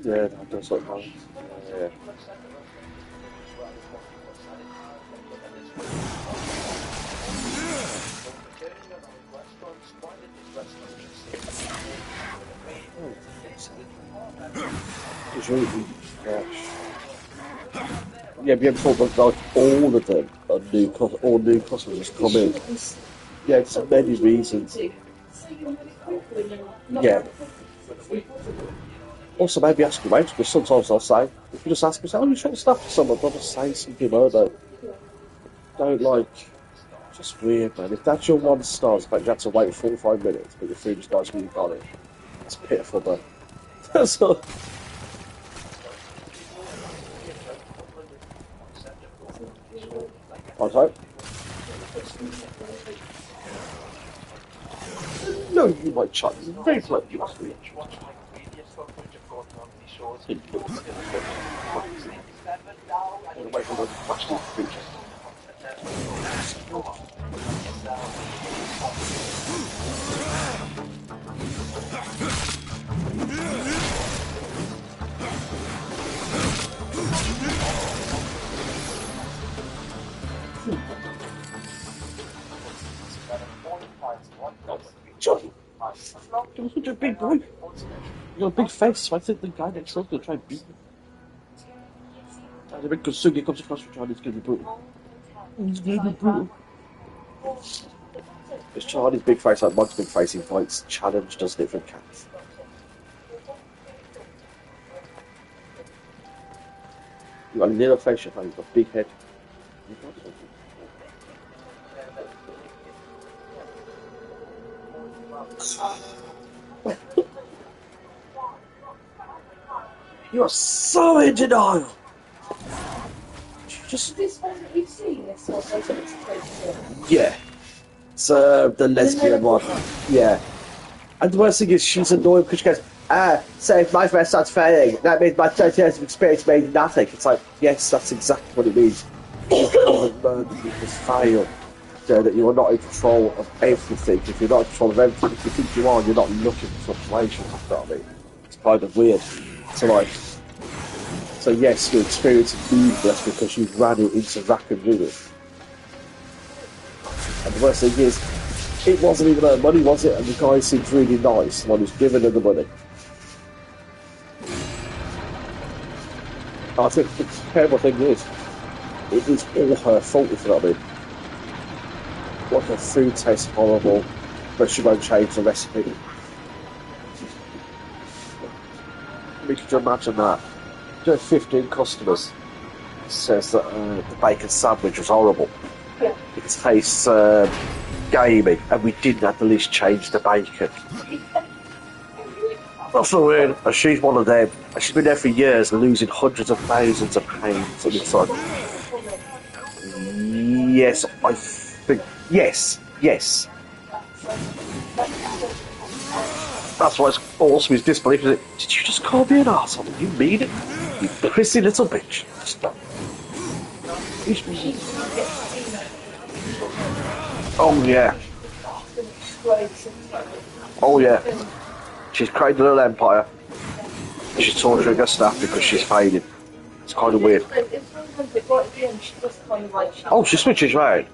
Yeah, that does look nice. Yeah. It's really fresh. Yeah, have you ever thought that like all of them are all new customers come in? Yeah, it's for many reasons. Yeah. Also, maybe ask your mate, because sometimes they'll say, if you just ask me, oh, you short staffed for someone, they'll just say something more though. Don't like, just weird, man. If that's your 1 star, it's like you had to wait 45 minutes, but your food is nice when you got it. It's pitiful, man. That's all. Okay. No, you might chat. Very polite, you must be. You're such a big boy. You got a big face, so I think the guy next door's gonna try and beat you. And the big Kosugi comes across from Charlie, it's gonna be brutal. It's gonna be brutal. It's Charlie's big face, like Mug's big face, he fights challenge, doesn't it, from cats? You got a little facial hair, you've got a big head. You are so in denial! Just... This one that you've seen, this one, yeah. It's the lesbian one. Yeah. And the worst thing is, she's annoyed because she goes, so if my friend starts failing, that means my 30 years of experience means nothing. It's like, yes, that's exactly what it means. You haven't learned that you can fail. So that you are not in control of everything. If you're not in control of everything, if you think you are, you're not looking for fluctuations. You know what I mean? It's kind of weird. So yes, your experience is meaningless because you ran it into rack and ruin. And the worst thing is, it wasn't even her money, was it? And the guy seemed really nice, the one who's given her the money. I think the terrible thing is, it is all her fault, if you know what I mean. Like her food tastes horrible, but she won't change the recipe. Could you imagine that? You have 15 customers. It says that the bacon sandwich was horrible. Yeah. It tastes gamey, and we didn't at the least change the bacon. That's so weird. And she's one of them. And she's been there for years, losing hundreds of thousands of pounds. And it's like, yes, I think, yes. That's why it's awesome, his disbelief. Did you just call me an arsehole? You mean it? You prissy little bitch. Oh yeah. Oh yeah. She's created a little empire. She's torturing her staff because she's fading. It's kind of weird. Oh, she switches round.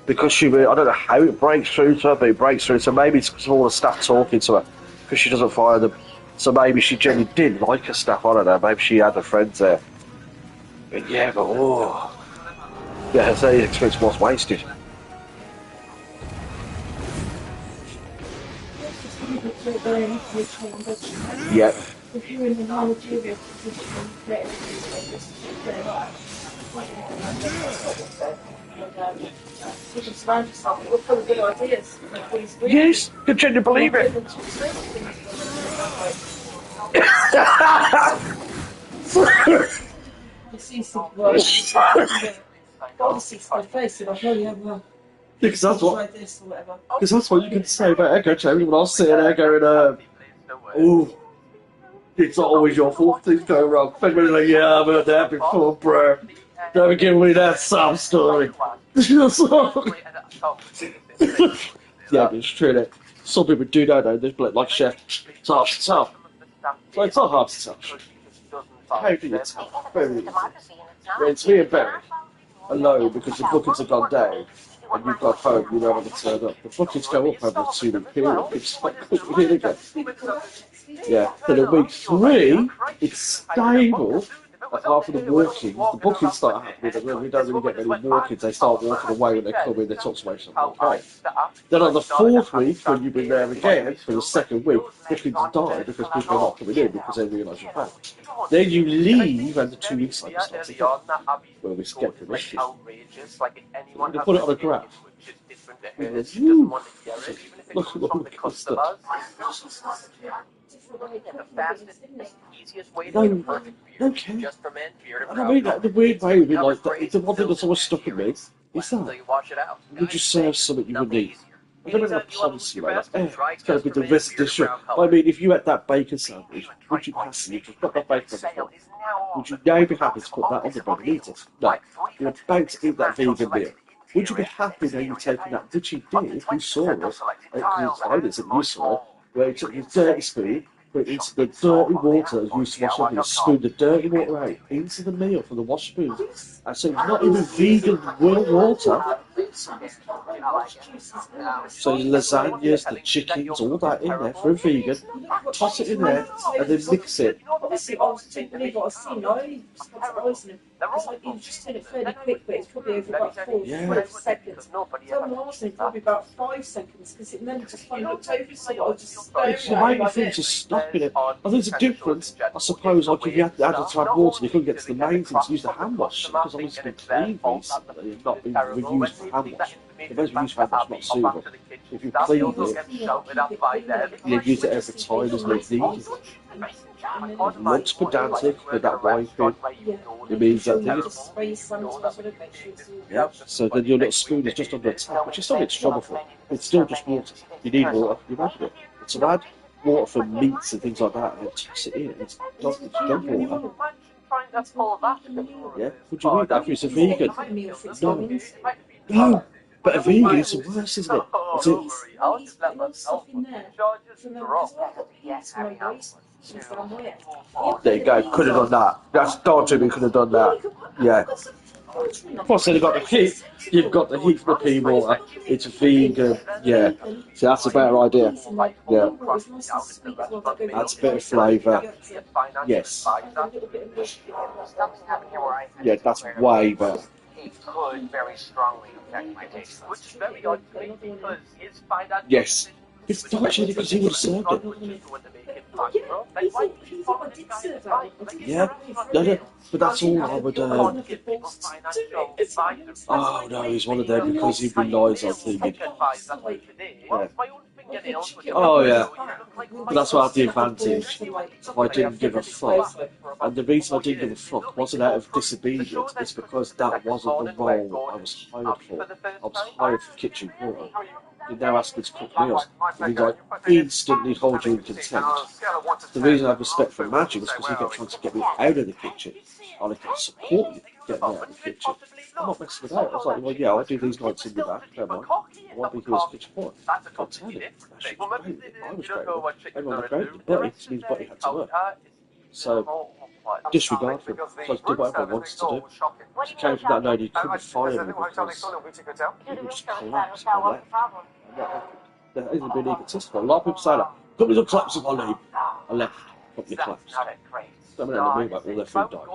Because I don't know how it breaks through to her, but it breaks through. So maybe it's because of all the staff talking to her. Because she doesn't fire them. So maybe she genuinely did like her staff, I don't know. Maybe she had her friends there. But yeah, but oh. Yeah, her say experience was wasted. Yep. If you're in the managerial position, you can surround yourself with full of good ideas. Yes, you genuinely believe it. You see some obviously it's my face, and I've only ever Because that's tried this or whatever. Because that's what you can say about Echo Chamber. When I was sitting there going, ooh, it's not always your fault things go wrong. Everybody's like, yeah, I've heard that before, bro. Never give me that sob story. Yeah, but it's true that some people do that though. They're like, chef, it's hard to tell. Well, it's not hard to tell. How do you tell? Very easy. When it's me and Barry alone because the bookings have gone down and you've got home, you know how to turn up. The bookings go up over a 2-week period. It's like quickly again. Yeah. Then at week 3, it's stable. Apart from the walking, the bookings start happening, and then we don't really get many walk-ins. They start walking away when they come in, they talk to me something okay. Then on the 4th week, when you've been there again, for the 2nd week, bookings die because people are not coming in because they realise you're back. Then you leave, and the 2 weeks later starts again. Well, we skip the rest. You can put it on a graph. Look at all the stuff. No care. And I mean that the weird way would be like that. The one thing that's always stuck in me is that would you serve something you would need? I don't mean a policy, like it's going to be the rest of the show. I mean, if you had that bacon sandwich, would you pass it? You've got that bacon on the front. Would you now be happy to put that on the bread and eat it? No. You're about to eat that vegan meal. Would you be happy that you've taken that, which you did, you saw it, I did it, you saw it, where you took your dirty spoon, put it into the dirty water that used to wash up, and spoon the dirty water out into the meal from the wash spoon. And so it's not even vegan real water, So your lasagnas, the chickens, all that in there for a vegan. Toss it in there and then mix it. Obviously, I didn't believe what I was seeing. I only just had to ice him. It's like you just turn it fairly quick, but it's probably over about 4 seconds. So I'm asking probably about 5 seconds because it then just kind of looked over, so I was just It's the main thing to stop in it. I think there's a difference, I suppose, like if you had to add water and you couldn't get to the main thing to use the hand wash, because obviously it's been cleaned recently and not been reused for hand wash. If it's used for hand wash, not suitable. If you cleaned it, you use it every time as it's needed. It looks pedantic, but that wiping, it means that yeah, so then your little spoon is just under attack, which is still a bit trouble for. It's still just water. You need water, you imagine it. But to add water for meats and things like that, and then toss it in, it's done water. Yeah, would you eat that if it's a vegan? No, but a vegan is worse, isn't it? There you go, could have done that. That's Don Jimmy could have done that. Yeah. Plus, then you've got the heat. You've got the heat from the pea water. It's vegan. Yeah. So that's a better idea. Yeah. That's a bit of flavour. Yes. Yeah, that's way better. It could very strongly affect my taste. Which is very odd to me because his financial yes. It's not actually because he would have served it. Yeah, no, but that's all I would. Oh no, he's one of them because he relies on thinking. Yeah. Oh yeah, but that's why I had the advantage. I didn't give a fuck, and the reason I didn't give a fuck wasn't out of disobedience. It's because that wasn't the role I was hired for. I was hired for kitchen porter. You now ask me to cook meals, and he instantly hold you in contempt. The reason I have respect for Magic is because he kept trying to get me out of the kitchen. I can support you getting out of the kitchen. I'm not messing with that. I was like, well, yeah, I'll do these nights in the back, don't mind. I won't be here as a kitchen porter. I'll tell you, actually, I was great. Everyone was great, but it means Buddy had to work. So, disregard for him. So I did whatever I wanted to do. She came from that note, he couldn't fire me because he would just collapse if I left. And what happened? There hasn't been egotistical. A lot of people say that. Company will collapse if I leave. I left. Company collapsed. So I'm in the room, like, all their food died.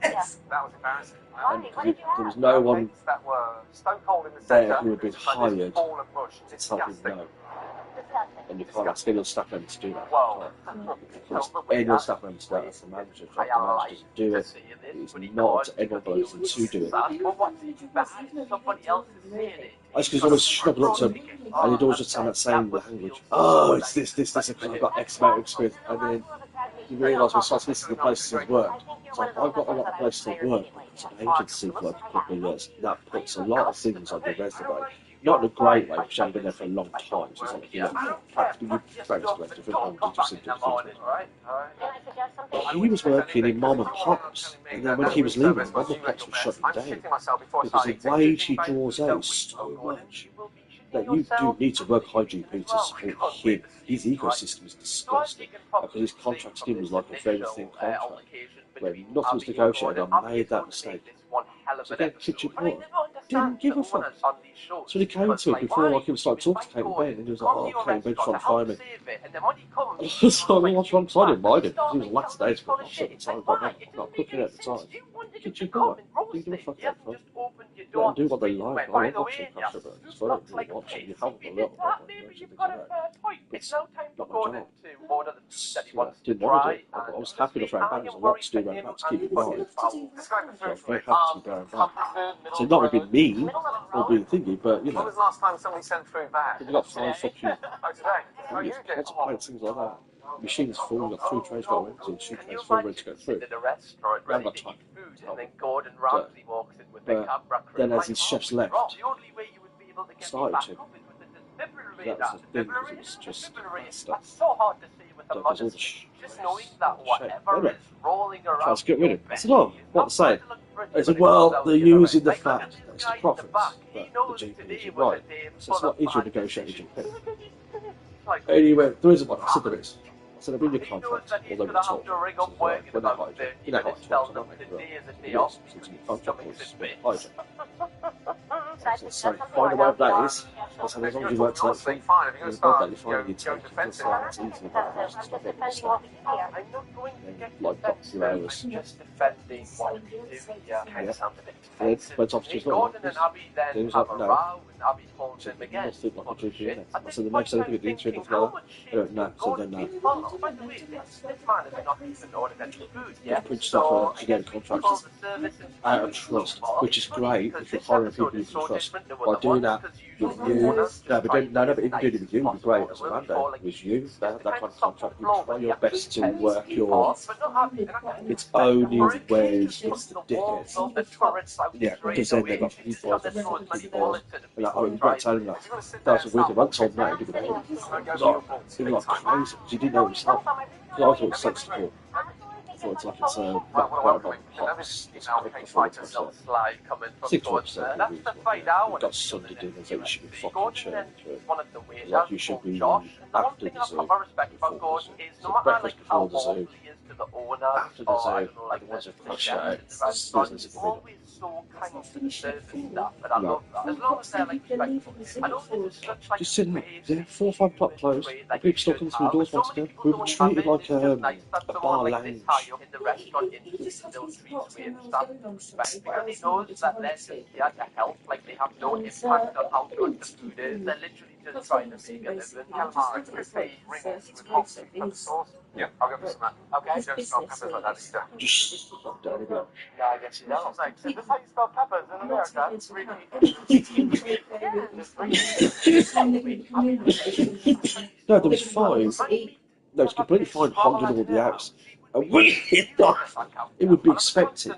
Yes, that was embarrassing. And there was no one there who had been hired to tell him no. And you can't ask any staff member to do that. Because any staff member to do that, that's the manager. The manager doesn't do it. It's not anyone below them to do it. That's because he's always struggled up to him, and he'd always just sound that same language. Oh, it's this, because I've got X amount of experience. And then you realise when starts listening to the places he's worked. So I've got a lot of places to work. It's an agency for like a couple of years. That puts a lot of things on your resume. Not in a great way, because you haven't been there for a long time. So it's like, you know, practically you've practiced different countries, you've seen different. He was working in mom and pops, and then when he was leaving, mom and pops were shutting down. Because the wage he draws out is so much that you do need to work high GP to support him. His ecosystem is disgusting, because his contract scheme was like a very thin contract, where nothing was negotiated. I made that mistake. So again, kitchen porter didn't give a fuck. So he came to it before, like he was starting to talk to Kate Ben, and he was like, oh, Kate Ben's trying to fire me. So I what's wrong? Because I didn't mind him, because he was the last days for us at the time, but I'm not cooking at the time. Kitchen porter, didn't give a fuck that fun. Let them do what they like. I love watching Crash Over. It's fun to watch it. You have a little bit of it's not my job. Didn't want to do it. I was happy enough around back. There's a lot to do around back to keep it going. So I was very happy to be going back. So not being mean or being thingy, but you know. When was the last time somebody sent food back? You've got 5 fucking today. lots of plates, things like that. Machines full, you've got 3 trays got empty, and 2 trays full ready to go through. I haven't got time. But then as his chefs left, started to. That was the thing, because it was just stuff. That was all the shit. Anyway, try to get rid of it. I said, oh, what to say? I said, well, they're using the fact that it's the profits that the GP isn't right. So it's not easier to negotiate with GP. Anyway, there isn't one. I said there is. I said, I'm in your contract, or they were told. So when they hired you, you know how it talks, I don't make it up. Yes, it's in your contract, or it's been hired. So find out whatever that is. I said, as long as you work till it's fine. Fine, if you're going to start, You find you take it. It's easy. It's just not getting stuff. I'm not going to get Like Dr. Hours. I'm just defending what we do here. Yeah. Sounds a bit Yeah, expensive. but it's Hey, not Gordon and Abby then There's have a no. row, and Abby calls him again. Must think like a Full of GP, shit. innit? At I this said the point, next thing I'm we do thinking, 3 how dollars. much shit No, would so Gordon then be no. for? By the way, this man has not even ordered any food yet. Print stuff So to get a contract call the service and out of trust, which is great if you're hiring people you can trust. By doing that with you, no, but don't, no, but even doing it with you would be great as a Mando. With you, that kind of contract, you try your best to work your. It's only whereas it's the dickheads. Yeah, because then they've got people that people. And like, oh, you've got to tell him that. That was a weird thing. I told him that he did it. He was like crazy because he didn't know himself. Because I thought it was sensible. I thought it's like it's a quite a hops. It's a quick before the concert. 6%. That's the fight I We've want got to Sunday do. dinners that you should be fucking Gordon churning then through. is one of the waiters Like you should called be Josh. And the one after thing the I've Zoom. got more respect about Gordon is no So matter like breakfast how before the awful Zoom. he is to the owner After the or I Zoom, don't know, like the ones the who crush chef out, in the restaurant, business he's in the middle. always so kind and serving stuff, and I love that. As long as they're like respectful. I don't think it's such like Just sitting there, 4 or 5 o'clock closed, and people still come through the doors once again. We were treated like a bar lounge. In the restaurant industry still treats wait staff with respect because he knows that they're just here to help, like they have no impact on how good the food is. They're literally just trying to make a living. Calamari could be rings with coffee and sauce. Yeah, I'll go for some of that. Okay, don't spell peppers like that either. Just down again. Yeah, I guess you don't. Like, is this how you spell peppers in America? It's No, there was 5. No, it's completely fine hogging all the house. And it would be expected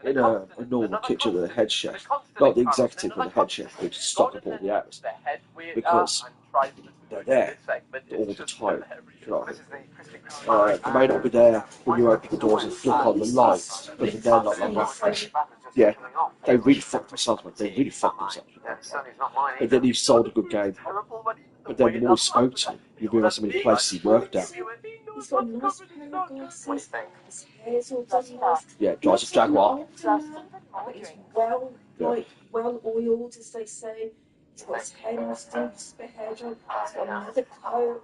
in a normal kitchen with a head chef, not the executive and the head chef who'd stock up all the hours. Because they're there all the time. They may not be there when you open the doors and flick on the lights, but they're there not long after. Yeah, they really fucked themselves, man. They really fucked themselves. And then he sold a good game. But then the more he spoke to him, you realise how many places he worked at. He's got a nice pair of glasses. His hair's all done nice. Yeah, drives a Jaguar. But he's well oiled, as they say. He's got his hair nice, deep spit hair job. He's got another coat.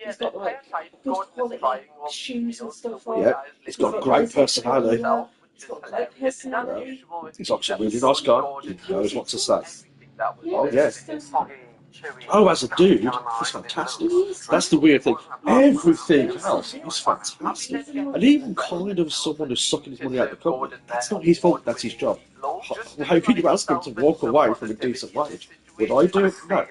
He's got like good quality shoes and stuff on. Yeah, he's got a great personality. He's got a great personality. He's actually a really nice guy. He knows what to say. Oh, yeah. He's Oh, as a dude, he's fantastic. That's the weird thing. Everything else is fantastic. And even kind of someone who's sucking his money out of the company, that's not his fault, that's his job. How can you ask him to walk away from a decent wage? Would I do it? No.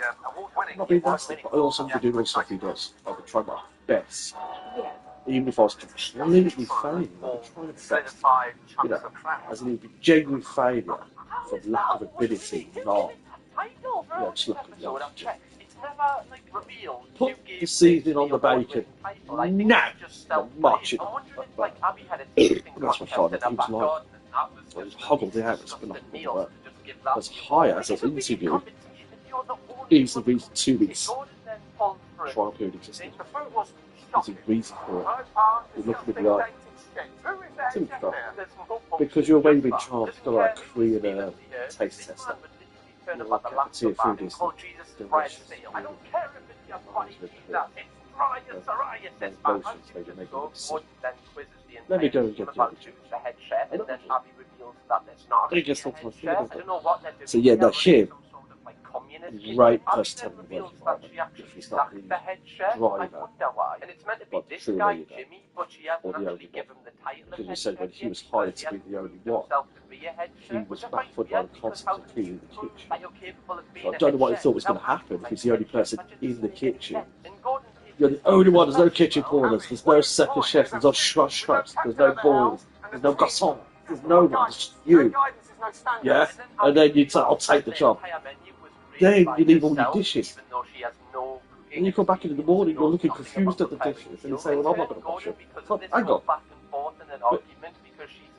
I'm not being nasty, but I also want to do all the stuff he does. I would try my best. Even if I was completely failing, I would try my best. You know, as in it would be genuine failure from lack of ability, not just lack of knowledge. Put the seasoning on the bacon. No, not much. That's what I found out. He was like, he hoggled the hours, but not work. As high as an interview, is the reason 2 weeks trial period existed. There's a reason for it. You look at the eye. Because you're way in charge, you've got like a Korean taste tester. You're like cafeteria food is I don't care if it's your body pizza. It's Let me go and get the the head chef, and then Abby reveals that it's not I guess that's my head chef. I don't know what they're doing. So yeah, no, him, communist right Abby person then to reveals work that she for. actually He's not sacked the the head chef. I driver, wonder why. And it's meant to be but this true guy, leader, Jimmy, but she hasn't or the actually only given him the title of because he head said when chef he was yet, hired because to be the only he one, himself to be a head he chef, was which I find baffled by weird the because concept how of cleaning the prove kitchen. that you're capable of being I a don't know what head he thought was chef going to happen if he's the only person in the kitchen. And Gordon You're the only one, there's no kitchen corners, there's no second chef, there's no chefs, there's no boys, there's no garçon, there's no one, it's just you. Yeah? And then you say, I'll take the job. Then you leave all your dishes. And you come back in the morning, you're looking confused at the dishes, and you say, well, I'm not going to wash it. So, hang on. But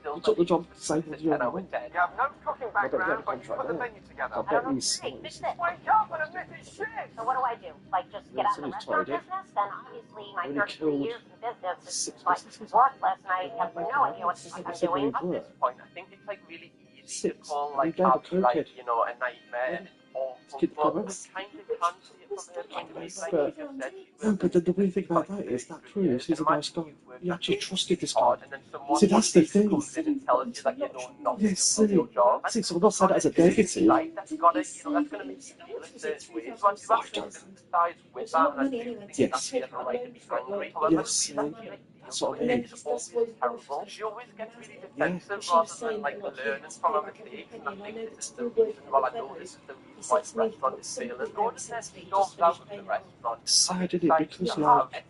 you took the job the same as you only one. You have no cooking I bet you background, had a but you put contract the there. menu together. I bet he's Hey, fix size. it. Wake up and admit it's shit! So what do I do? Like, just get out of the Somebody's restaurant tied in. business? Then obviously my When he 33 killed years in business is 6 like businesses. worthless, and I have no idea what the fuck I'm It's a doing. weird At word. this point, I think it's like really easy easy to 6. call You like died of Abby, like, cokehead. you know, a nightmare and awful, Kid but comments. kind of can see it from her point of view, like you just said. No, but the weird thing about that is that proves he's a nice guy. He actually trusted this guy. Hard, and then someone See, that's the thing. comes in and tells you that you know nothing Yes, of your job. see, so I'm not saying that as a negative. Like, that's gotta, you know, that's gonna make you feel a certain way. So you have to sympathise with that, and I do think Yes. that he has a right to be angry. Yes, see, that's what I mean. It's always terrible. She always gets really defensive rather than like learning from her mistakes. And I think this is the reason. Well, I know this is the reason why the restaurant is failing. Gordon says he storms out of the restaurant. Sad, isn't it? Because like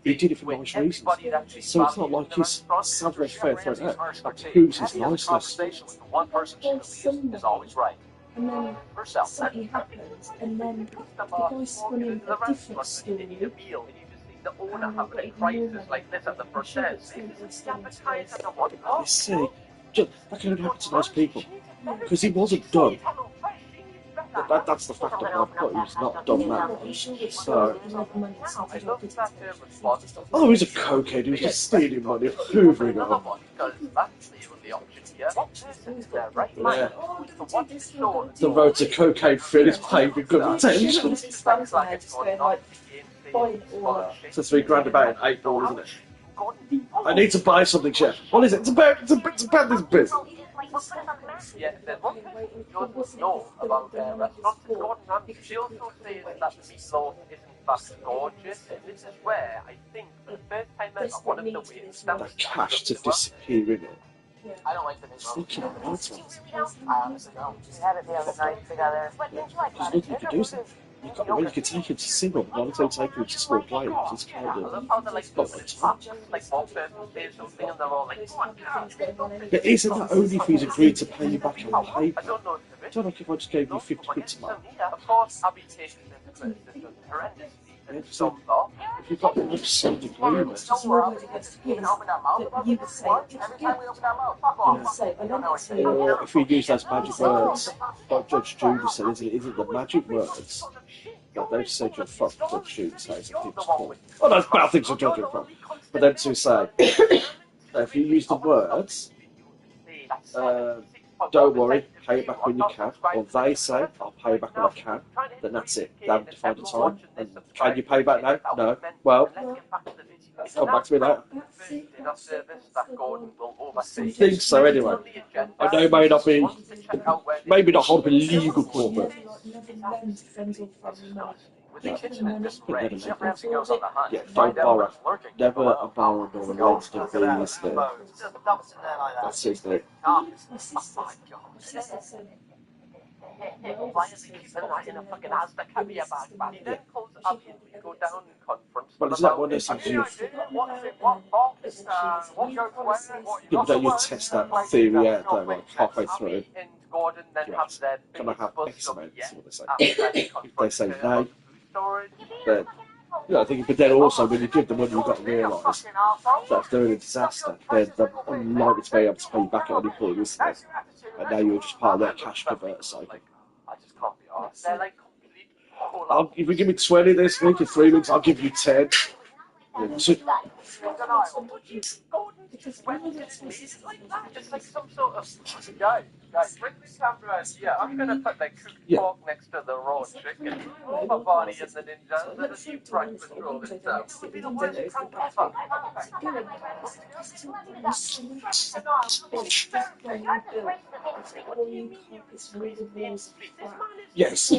he did it for nice reasons. So it's not like he's savage fair for it. That proves his niceness. One person is always right. And then Herself. something happens, and then the guy spun in a different story. The owner having a crisis like this at the front desk. You see, that can only happen to nice people. Because he wasn't done. That's the fact of life, but he's not done that. So, oh, he's a cokehead, he was just stealing money, hoovering up. Yeah. The road to cocaine fill is paved with good intentions. So £3 about an 8 ball, isn't it? I need to buy something, chef. What is it? It's about this bit. Yeah, there's one thing you don't know about restaurants in Gordon Ramsay. She also says that the meatloaf isn't that gorgeous, and this is where I think for the first time ever one of the waiters That cash to disappear in it. I don't like the meatloaf. Fucking nonsense. I honestly don't. We had it the other night together. What did you like There's about nothing you can do with it. You can take him to single, but not take him to small plates. It's kind I of love how they're like not the top. like one person says something and they're all like, come on, But isn't that only if he's agreed to pay you back on paper? I don't know if there is. Don't like if I just gave you 50 quid tomorrow. Of course, Abby takes it into criticism horrendously. So, if you've got enough solid agreement, That you would say, or if we use those magic words, like Judge Judy said, isn't the magic words that they've said you're fucked, Judge Judy says, I think it's called. Oh, that's bad things to judge him from. But then to say, if you use the words, don't worry, pay it back when you can, or they say, I'll pay back when I can, then that's it. They haven't defined a time. And can you pay back now? No. Well, come back to me now. I think so anyway. I know it may not be, maybe not hold a legal court, but yeah, don't borrow. Never a borrower nor a lend to be listening. That's it, mate. Why is he keeping that in a fucking Asda carrier bag, man? He then calls up and we go down and confronts Well, isn't that one of those things you... Yeah, but don't you test that theory out though, like halfway through? Can I have X amount? That's what they say. If they say no, then... Yeah, I think, but then also when you give them money, you've got to realise that if they're in a disaster, then they're unlikely to be able to pay you back at any point, isn't it? And now you're just part of their cash converter cycle. I just can't be arsed. They're like complete. If you give me 20 this week, in 3 weeks, I'll give you 10. Yeah, It's like some sort of guys, bring the camera here. I'm gonna put the cooked pork next to the raw chicken. Oh, my body and the ninja, and then a deep fried patrol itself. It would be the worst prank yes.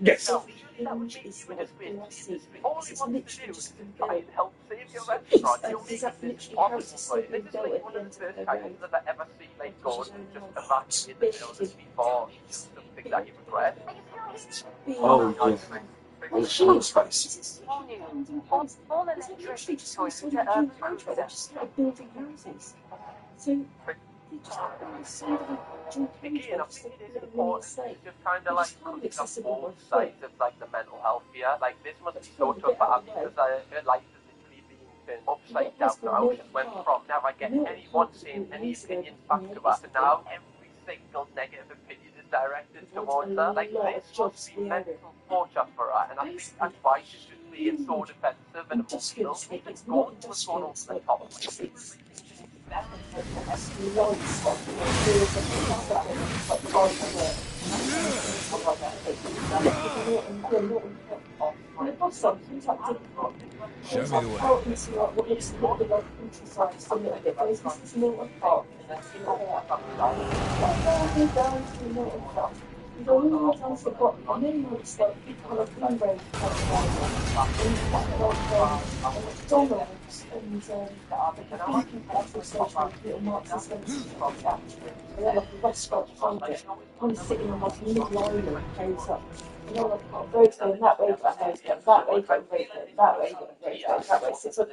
Yes. All he wants to do is try and help save your restaurant. You'll need this honestly. This is like one of the first times that I ever see like Gordon just evacuate the building before something that he regret. Oh, yeah. All space. All electricity choice to earn just like building houses. So they just on the side of a junk Again, I think it is important to just kind of like put up both sides of like the mental health here. Like this must be so tough for Abby because her life is literally being turned upside down now. She went from never getting anyone saying any opinions back to her to now every single negative opinion is directed towards her. Like this must be mental torture for her, and I think that's why she's just friendly and so defensive and emotional. It's going to go over the top of it. Show me the way. I'm sitting on like mid-line and face up. You know, like, oh, road's going that way, that way, that way, that way, that way, that way, that way, that way.